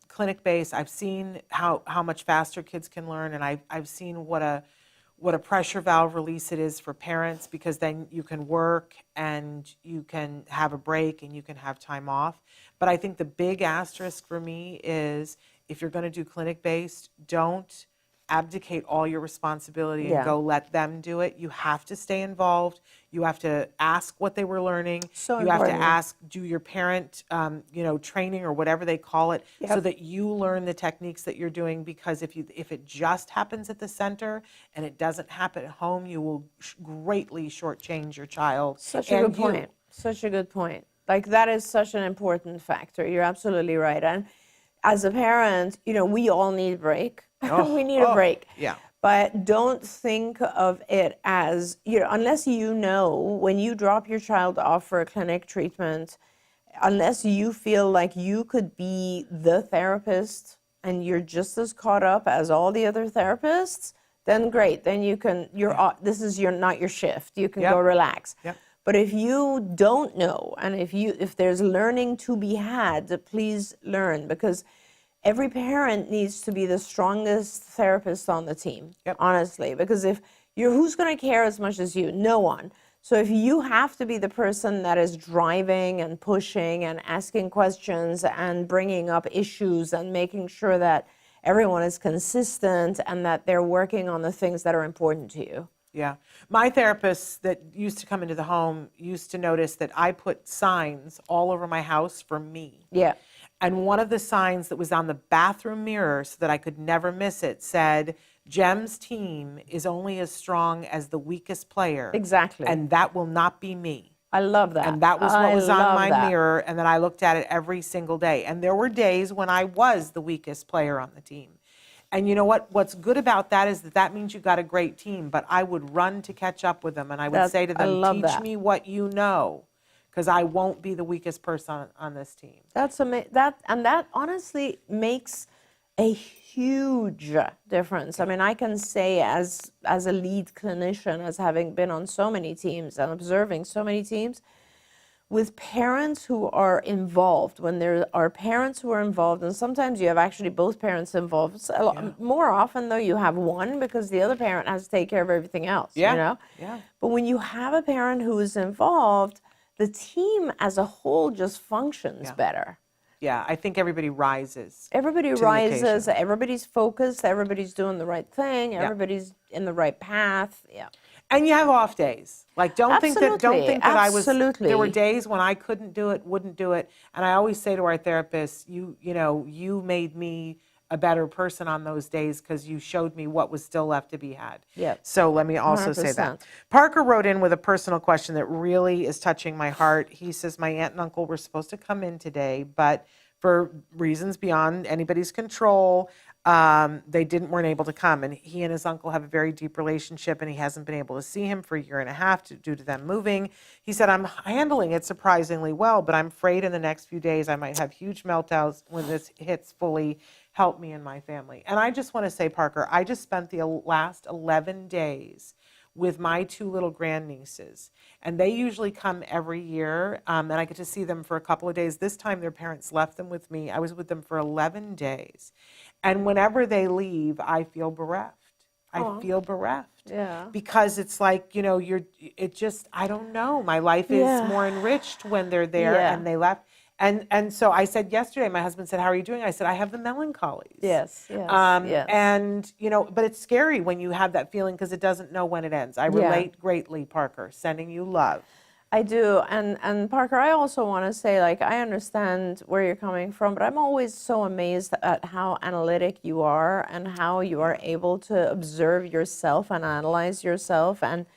clinic-based, I've seen how much faster kids can learn, and I've seen what a pressure valve release it is for parents, because then you can work and you can have a break and you can have time off. But I think the big asterisk for me is, if you're going to do clinic-based, don't abdicate all your responsibility and go let them do it. You have to stay involved. You have to ask what they were learning. So you important. have to ask, do your parent, training or whatever they call it, so that you learn the techniques that you're doing. Because if it just happens at the center and it doesn't happen at home, you will greatly shortchange your child. Such a good point. Such a good point. Like, that is such an important factor. You're absolutely right. And as a parent, we all need a break. We need a break. Yeah. But don't think of it as, unless when you drop your child off for a clinic treatment, unless you feel like you could be the therapist and you're just as caught up as all the other therapists, then great. Then you can, this is not your shift. You can go relax. Yep. But if you don't know, and if there's learning to be had, please learn, because every parent needs to be the strongest therapist on the team, honestly, because who's going to care as much as you? No one. So if you have to be the person that is driving and pushing and asking questions and bringing up issues and making sure that everyone is consistent and that they're working on the things that are important to you. Yeah. My therapist that used to come into the home used to notice that I put signs all over my house for me. Yeah. And one of the signs that was on the bathroom mirror, so that I could never miss it, said, Jem's team is only as strong as the weakest player. Exactly. And that will not be me. I love that. And that was what was on my mirror, and then I looked at it every single day. And there were days when I was the weakest player on the team. And you know what? What's good about that is that means you got a great team. But I would run to catch up with them, and I would say to them, teach me what you know, because I won't be the weakest person on this team. That's amazing. That honestly makes a huge difference. I mean, I can say as a lead clinician, as having been on so many teams and observing so many teams, with parents who are involved, when there are parents who are involved, and sometimes you have actually both parents involved. So more often, though, you have one, because the other parent has to take care of everything else, Yeah. But when you have a parent who is involved, the team as a whole just functions better. Yeah, I think everybody rises. Everybody rises, everybody's focused, everybody's doing the right thing, everybody's in the right path. Yeah. And you have off days. Like, don't think that I was. Absolutely. There were days when I couldn't do it, wouldn't do it, and I always say to our therapists, you made me a better person on those days because you showed me what was still left to be had. Yeah. So let me also say 100%. that. Parker wrote in with a personal question that really is touching my heart. He says, my aunt and uncle were supposed to come in today, but for reasons beyond anybody's control, They weren't able to come, and he and his uncle have a very deep relationship, and he hasn't been able to see him for a year and a half due to them moving. He said, I'm handling it surprisingly well, but I'm afraid in the next few days I might have huge meltdowns when this hits fully. Help me and my family. And I just want to say, Parker, I just spent the last 11 days with my 2 little grandnieces, and they usually come every year, and I get to see them for a couple of days. This time their parents left them with me. I was with them for 11 days. And whenever they leave, I feel bereft. I feel bereft. Yeah. Because it's like, I don't know. My life is more enriched when they're there and they left. And so I said yesterday, my husband said, how are you doing? I said, I have the melancholies. Yes. And, but it's scary when you have that feeling because it doesn't know when it ends. I relate greatly, Parker, sending you love. I do. And Parker, I also want to say, like, I understand where you're coming from, but I'm always so amazed at how analytic you are and how you are able to observe yourself and analyze yourself and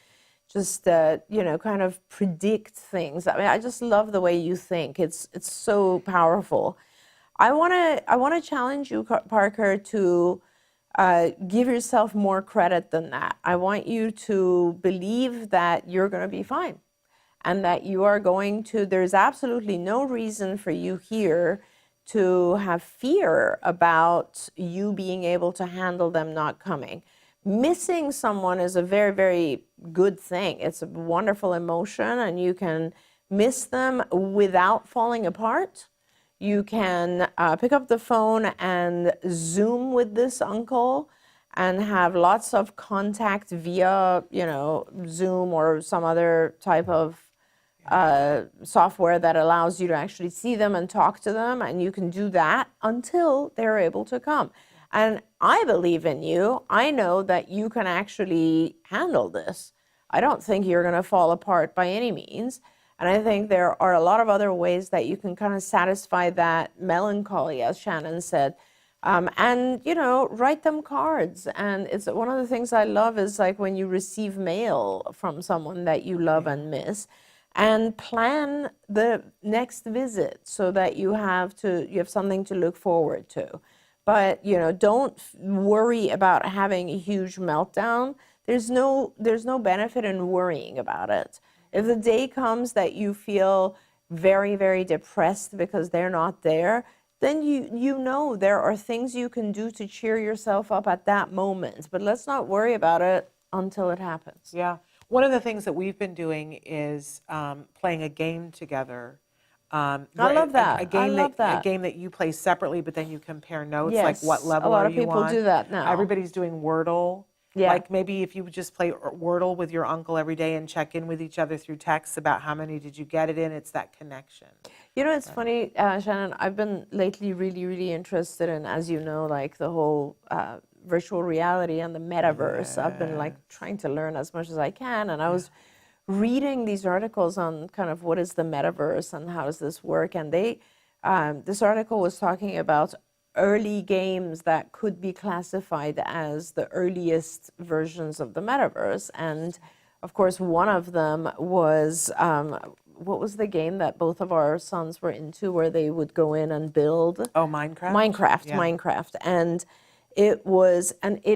just, kind of predict things. I mean, I just love the way you think. It's so powerful. I want to challenge you, Parker, to give yourself more credit than that. I want you to believe that you're going to be fine and that you are going to, there's absolutely no reason for you here to have fear about you being able to handle them not coming. Missing someone is a very, very good thing. It's a wonderful emotion, and you can miss them without falling apart. You can pick up the phone and Zoom with this uncle and have lots of contact via, Zoom or some other type of software that allows you to actually see them and talk to them, and you can do that until they're able to come. And I believe in you. I know that you can actually handle this. I don't think you're going to fall apart by any means. And I think there are a lot of other ways that you can kind of satisfy that melancholy, as Shannon said. And, write them cards. And it's one of the things I love is like when you receive mail from someone that you love and miss, and plan the next visit so that you have something to look forward to. But, don't worry about having a huge meltdown. There's no benefit in worrying about it. If the day comes that you feel very, very depressed because they're not there, then you know there are things you can do to cheer yourself up at that moment. But let's not worry about it until it happens. Yeah. One of the things that we've been doing is playing a game together. I love that. A game I love that. A game that you play separately, but then you compare notes, Yes, like what level a lot are of you people on? do that now. Everybody's doing Wordle. Yeah. Like maybe if you would just play Wordle with your uncle every day and check in with each other through texts about how many did you get it in. It's that connection. It's funny, Shannon, I've been lately really, really interested in, as you know, like the whole virtual reality and the metaverse. I've been like trying to learn as much as I can. And I was reading these articles on kind of what is the metaverse and how does this work. And this article was talking about early games that could be classified as the earliest versions of the metaverse. And of course, one of them was, what was the game that both of our sons were into where they would go in and build? Oh, Minecraft? Minecraft. And it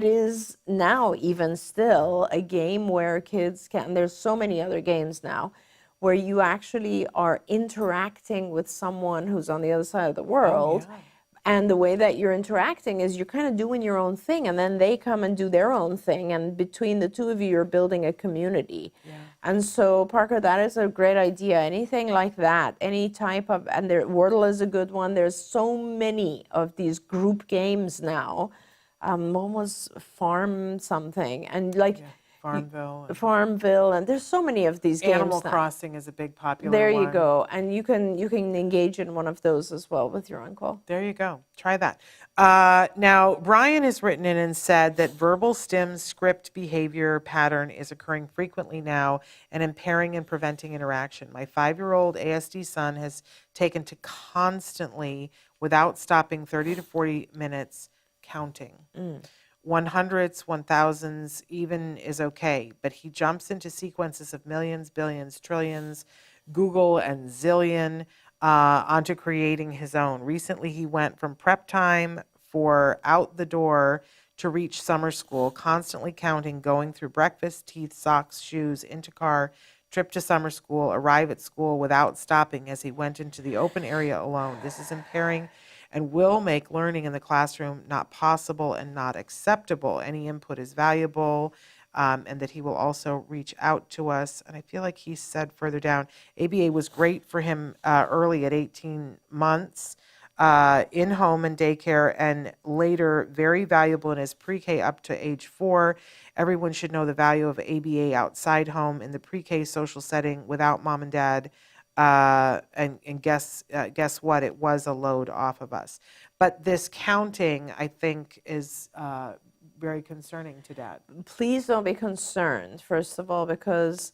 is now even still a game where kids can, and there's so many other games now, where you actually are interacting with someone who's on the other side of the world. Oh, yeah. And the way that you're interacting is you're kind of doing your own thing, and then they come and do their own thing, and between the two of you, you're building a community. Yeah. And so, Parker, that is a great idea. Anything like that, any type of, and Wordle is a good one. There's so many of these group games now. One was Farm something, and like Farmville, and there's so many of these games. Animal Crossing is a big popular one. There one. you go, and you can engage in one of those as well with your uncle. There you go. Try that. Now, Brian has written in and said that verbal stim script behavior pattern is occurring frequently now and impairing and preventing interaction. My 5-year-old ASD son has taken to constantly, without stopping, 30 to 40 minutes counting. 100s, 1000s even is okay, but he jumps into sequences of millions, billions, trillions, Google and zillion onto creating his own. Recently, he went from prep time for out the door to reach summer school, constantly counting, going through breakfast, teeth, socks, shoes, into car, trip to summer school, arrive at school without stopping as he went into the open area alone. This is impairing and will make learning in the classroom not possible and not acceptable. Any input is valuable, and that he will also reach out to us. And I feel like he said further down, ABA was great for him early at 18 months, in home and daycare, and later very valuable in his pre-K up to age 4. Everyone should know the value of ABA outside home in the pre-K social setting without mom and dad. And guess what? It was a load off of us. But this counting, I think, is very concerning to dad. Please don't be concerned, first of all, because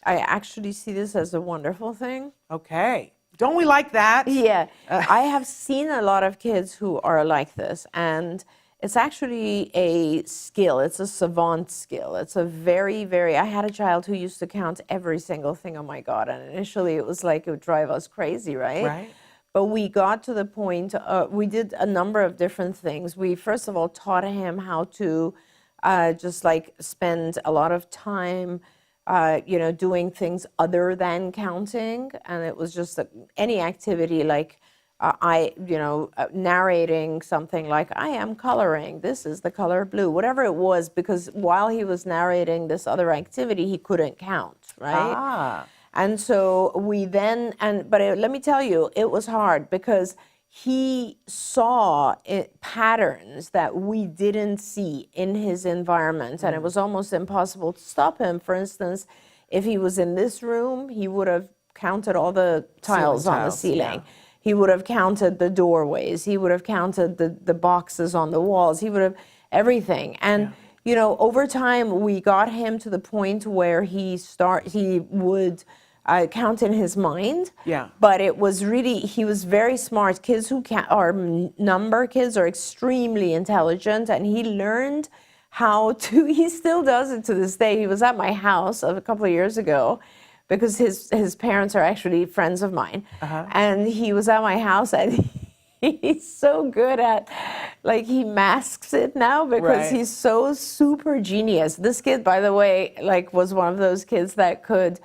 I actually see this as a wonderful thing. Okay. Don't we like that? Yeah. I have seen a lot of kids who are like this, and it's actually a skill. It's a savant skill. It's a very, very, I had a child who used to count every single thing. Oh my God. And initially it was like it would drive us crazy, right? Right. But we got to the point, we did a number of different things. We, first of all, taught him how to just like spend a lot of time, doing things other than counting. And it was just any activity like, narrating something like, I am coloring, this is the color blue, whatever it was, because while he was narrating this other activity, he couldn't count, right? Ah. And so we then, let me tell you, it was hard because he saw patterns that we didn't see in his environment, and it was almost impossible to stop him. For instance, if he was in this room, he would have counted all the tiles on the ceiling. Yeah. He would have counted the doorways. He would have counted the boxes on the walls. He would have everything. And, over time, we got him to the point where he would count in his mind. Yeah. But it was really, he was very smart. Kids who are number kids are extremely intelligent, and he learned how to, he still does it to this day. He was at my house a couple of years ago, because his parents are actually friends of mine. And he was at my house, and he's so good at, like, he masks it now because he's so super genius. This kid, by the way, like, was one of those kids that could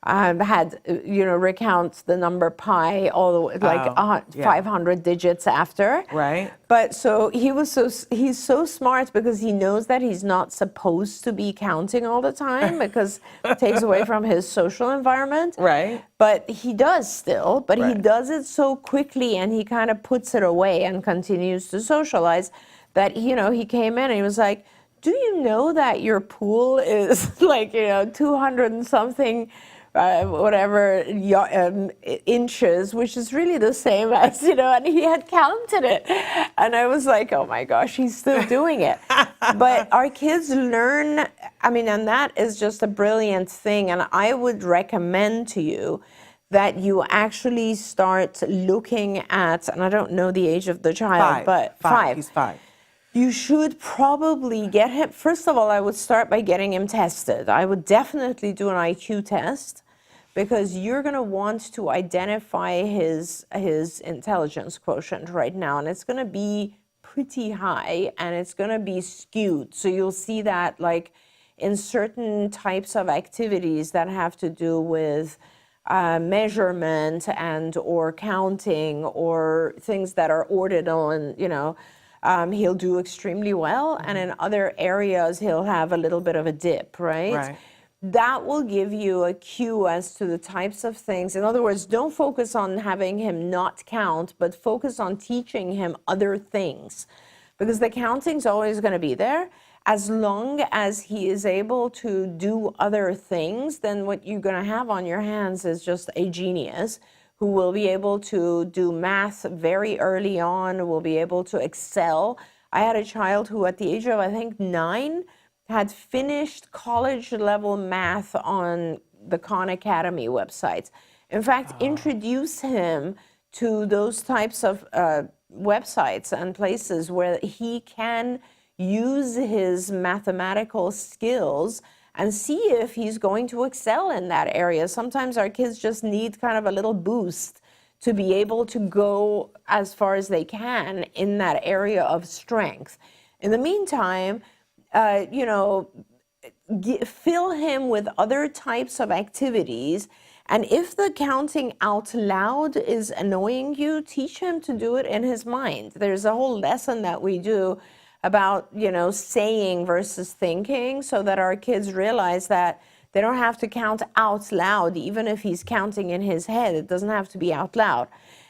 recount the number pi all the way, like 500 digits after. Right. But so he's so smart because he knows that he's not supposed to be counting all the time because it takes away from his social environment. Right. But he does still, but he does it so quickly, and he kind of puts it away and continues to socialize that, he came in and he was like, do you know that your pool is like, 200 and something inches, which is really the same as, and he had counted it. And I was like, oh my gosh, he's still doing it. But our kids learn, and that is just a brilliant thing. And I would recommend to you that you actually start looking at, and I don't know the age of the child, but 5. He's 5. You should probably get him, first of all, I would start by getting him tested. I would definitely do an IQ test, because you're going to want to identify his intelligence quotient right now, and it's going to be pretty high, and it's going to be skewed. So you'll see that like in certain types of activities that have to do with measurement and or counting or things that are ordinal, and he'll do extremely well, and in other areas he'll have a little bit of a dip, right? That will give you a cue as to the types of things. In other words, don't focus on having him not count, but focus on teaching him other things, because the counting's always going to be there. As long as he is able to do other things, then what you're going to have on your hands is just a genius who will be able to do math very early on, will be able to excel. I had a child who at the age of, I think, 9, had finished college-level math on the Khan Academy website. In fact, introduce him to those types of websites and places where he can use his mathematical skills and see if he's going to excel in that area. Sometimes our kids just need kind of a little boost to be able to go as far as they can in that area of strength. In the meantime, you know, fill him with other types of activities. And if the counting out loud is annoying you, teach him to do it in his mind. There's a whole lesson that we do about, you know, saying versus thinking, so that our kids realize that they don't have to count out loud, even if he's counting in his head. It doesn't have to be out loud.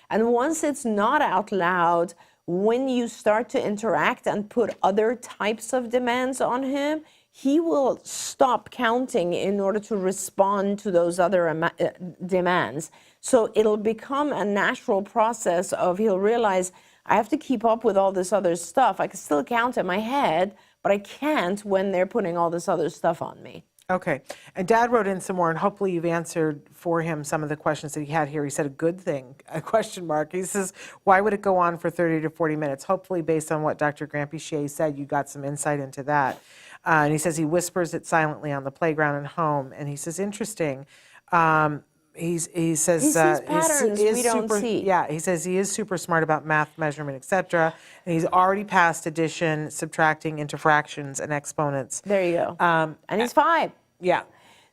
And once it's not out loud, when you start to interact and put other types of demands on him, he will stop counting in order to respond to those other demands. So it'll become a natural process of, he'll realize, I have to keep up with all this other stuff. I can still count in my head, but I can't when they're putting all this other stuff on me. Okay. And Dad wrote in some more, and hopefully you've answered for him some of the questions that he had here. He said a good thing, a question mark. He says, why would it go on for 30 to 40 minutes? Hopefully, based on what Dr. Granpeesheh said, you got some insight into that. And he says he whispers it silently on the playground and home. And he says, interesting. He says He sees patterns we don't see. Yeah, he says he is super smart about math, measurement, etc. And he's already passed addition, subtracting into fractions and exponents. There you go. And he's 5. Yeah.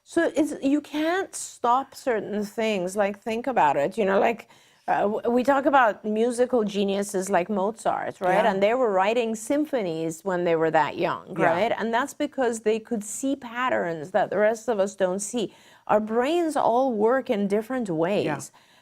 So you can't stop certain things. Like, think about it. You know, like we talk about musical geniuses like Mozart, right? Yeah. And they were writing symphonies when they were that young, Yeah. right? And that's because they could see patterns that the rest of us don't see. Our brains all work in different ways. Yeah.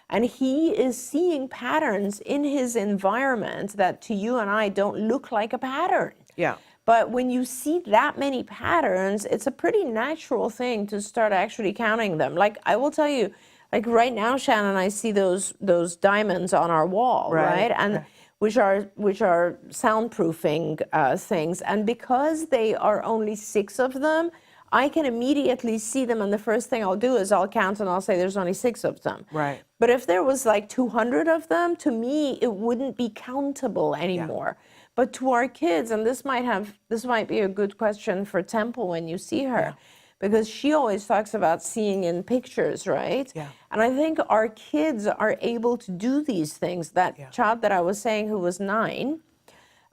And he is seeing patterns in his environment that to you and I don't look like a pattern. Yeah. But when you see that many patterns, it's a pretty natural thing to start actually counting them. Like, I will tell you, like right now, Shannon, I see those diamonds on our wall, right? And which are soundproofing things. And because they are only 6 of them, I can immediately see them, and the first thing I'll do is I'll count and I'll say there's only 6 of them. Right. But if there was like 200 of them, to me, it wouldn't be countable anymore. Yeah. But to our kids, and this might be a good question for Temple when you see her, because she always talks about seeing in pictures, right? Yeah. And I think our kids are able to do these things. That child that I was saying who was 9,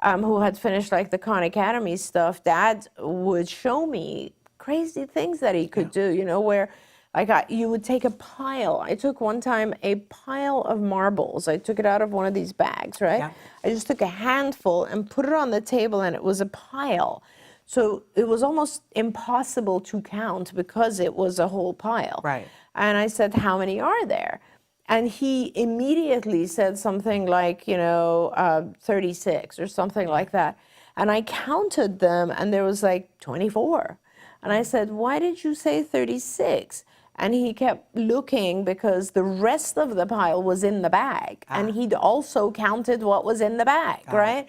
who had finished like the Khan Academy stuff, Dad would show me crazy things that he could do, you know, where like you would take a pile. I took one time a pile of marbles. I took it out of one of these bags, right? Yeah. I just took a handful and put it on the table, and it was a pile. So it was almost impossible to count because it was a whole pile. Right. And I said, how many are there? And he immediately said something like, 36 or something like that. And I counted them, and there was like 24. And I said, why did you say 36? And he kept looking because the rest of the pile was in the bag. And he'd also counted what was in the bag, right?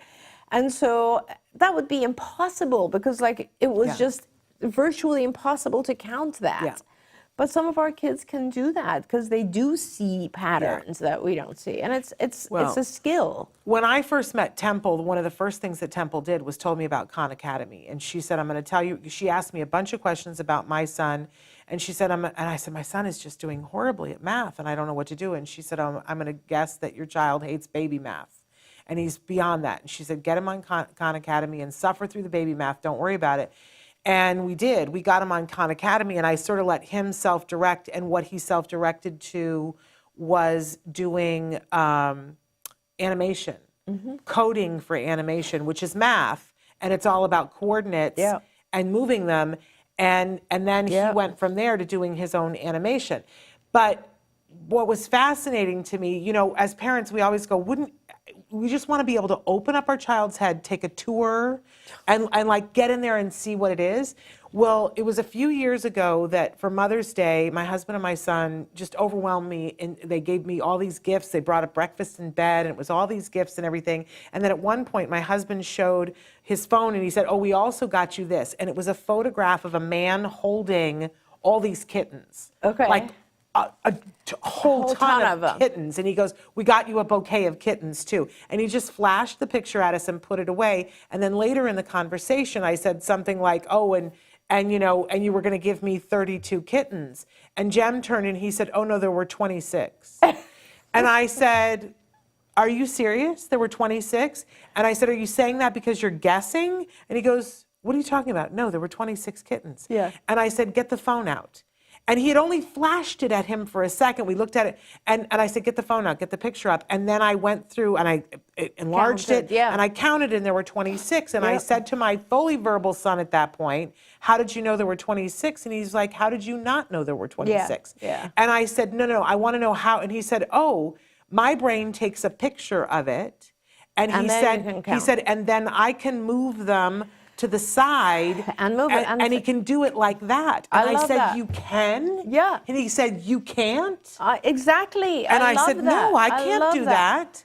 And so that would be impossible because like it was just virtually impossible to count that. Yeah. But some of our kids can do that because they do see patterns that we don't see. And it's a skill. When I first met Temple, one of the first things that Temple did was told me about Khan Academy. And she said, I'm going to tell you, she asked me a bunch of questions about my son. And she said, and I said, my son is just doing horribly at math and I don't know what to do. And she said, I'm going to guess that your child hates baby math. And he's beyond that. And she said, get him on Khan Academy and suffer through the baby math. Don't worry about it. And we did. We got him on Khan Academy, and I sort of let him self-direct. And what he self-directed to was doing animation, coding for animation, which is math, and it's all about coordinates and moving them. And then he went from there to doing his own animation. But what was fascinating to me, as parents, we always go, we just want to be able to open up our child's head, take a tour, and like get in there and see what it is. Well, it was a few years ago that for Mother's Day, my husband and my son just overwhelmed me, and they gave me all these gifts. They brought a breakfast in bed, and it was all these gifts and everything. And then at one point, my husband showed his phone, and he said, oh, we also got you this. And it was a photograph of a man holding all these kittens. Okay. Like a whole ton of them. Kittens. And he goes, we got you a bouquet of kittens too. And he just flashed the picture at us and put it away. And then later in the conversation, I said something like, oh, and you were going to give me 32 kittens. And Jem turned and he said, oh no, there were 26. And I said, are you serious? There were 26? And I said, are you saying that because you're guessing? And he goes, what are you talking about? No, there were 26 kittens. Yeah. And I said, get the phone out. And he had only flashed it at him for a second. We looked at it, and I said, get the phone out, get the picture up. And then I went through, and I enlarged Counted, it, yeah. and I counted, and there were 26. And I Yep. said to my fully verbal son at that point, how did you know there were 26? And he's like, how did you not know there were 26? yeah. And I said, no, I want to know how. And he said, oh, my brain takes a picture of it. And And he then you can said, count. and then I can move them to the side And move it, and he can do it like that. I And I love said, that. you can? Yeah. And he said, you can't? Exactly. And I love said, that. no, I can't love do that.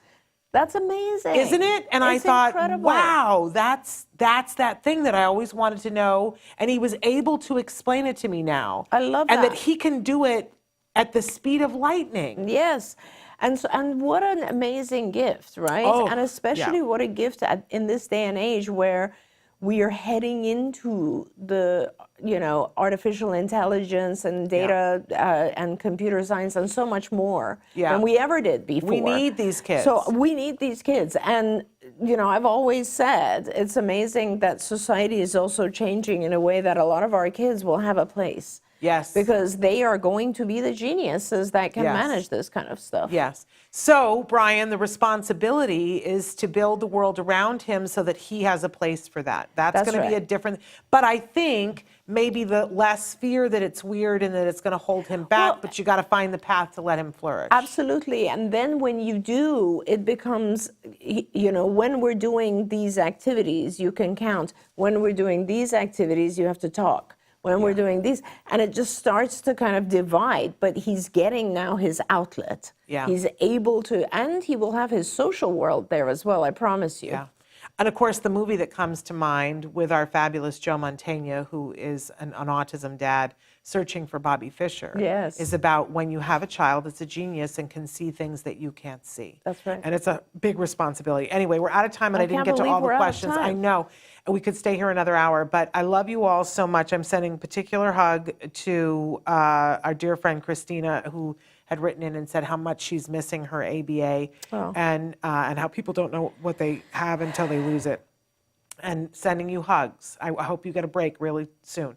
That's amazing. Isn't it? And I It's thought, incredible. wow, that's that thing that I always wanted to know. And he was able to explain it to me now. I love and that. that he can do it at the speed of lightning. Yes. And what an amazing gift, right? Oh, and especially yeah. what a gift in this day and age where we are heading into the, artificial intelligence and data and computer science and so much more than we ever did before. We need these kids. So we need these kids. And, I've always said it's amazing that society is also changing in a way that a lot of our kids will have a place. Yes. Because they are going to be the geniuses that can Yes. manage this kind of stuff. Yes. So, Brian, the responsibility is to build the world around him so that he has a place for that. That's going to be a right. different, but I think maybe the less fear that it's weird and that it's going to hold him back, Well, but you got to find the path to let him flourish. Absolutely. And then when you do, it becomes, when we're doing these activities, you can count. When we're doing these activities, you have to talk. When we're doing these, and it just starts to kind of divide, but he's getting now his outlet. Yeah. He's able to, and he will have his social world there as well, I promise you. Yeah. And of course, the movie that comes to mind with our fabulous Joe Mantegna, who is an autism dad searching for Bobby Fischer, Yes. is about when you have a child that's a genius and can see things that you can't see. That's right. And it's a big responsibility. Anyway, we're out of time and I didn't can't get to believe all the we're out of questions. I time. know. And we could stay here another hour, but I love you all so much. I'm sending a particular hug to our dear friend Christina, who had written in and said how much she's missing her ABA and how people don't know what they have until they lose it. And sending you hugs. I hope you get a break really soon.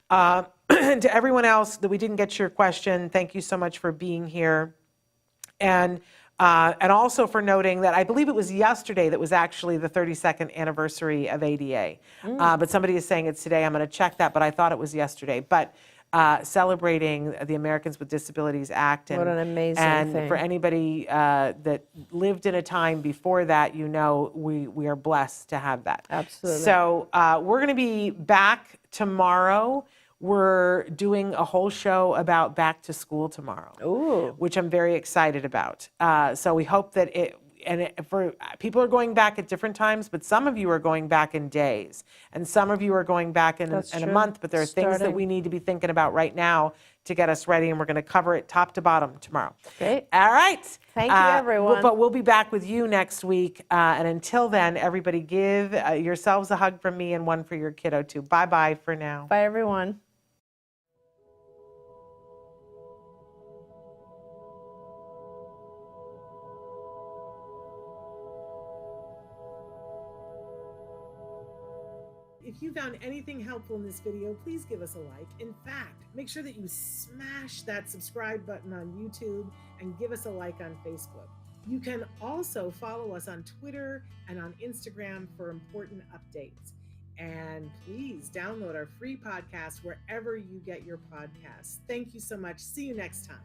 And to everyone else that we didn't get your question, thank you so much for being here. And also for noting that I believe it was yesterday that was actually the 32nd anniversary of ADA. But somebody is saying it's today. I'm going to check that, but I thought it was yesterday. But celebrating the Americans with Disabilities Act. And, What an amazing and thing. for anybody that lived in a time before that, we are blessed to have that. Absolutely. So we're going to be back tomorrow. We're doing a whole show about back to school tomorrow, which I'm very excited about. So we hope that for people are going back at different times, but some of you are going back in days, and some of you are going back in a month. But there are things that we need to be thinking about right now to get us ready, and we're going to cover it top to bottom tomorrow. Great. All right. Thank you, everyone. But we'll be back with you next week. And until then, everybody give yourselves a hug from me and one for your kiddo too. Bye-bye for now. Bye, everyone. If you found anything helpful in this video, please give us a like. In fact, make sure that you smash that subscribe button on YouTube and give us a like on Facebook. You can also follow us on Twitter and on Instagram for important updates. And please download our free podcast wherever you get your podcasts. Thank you so much. See you next time.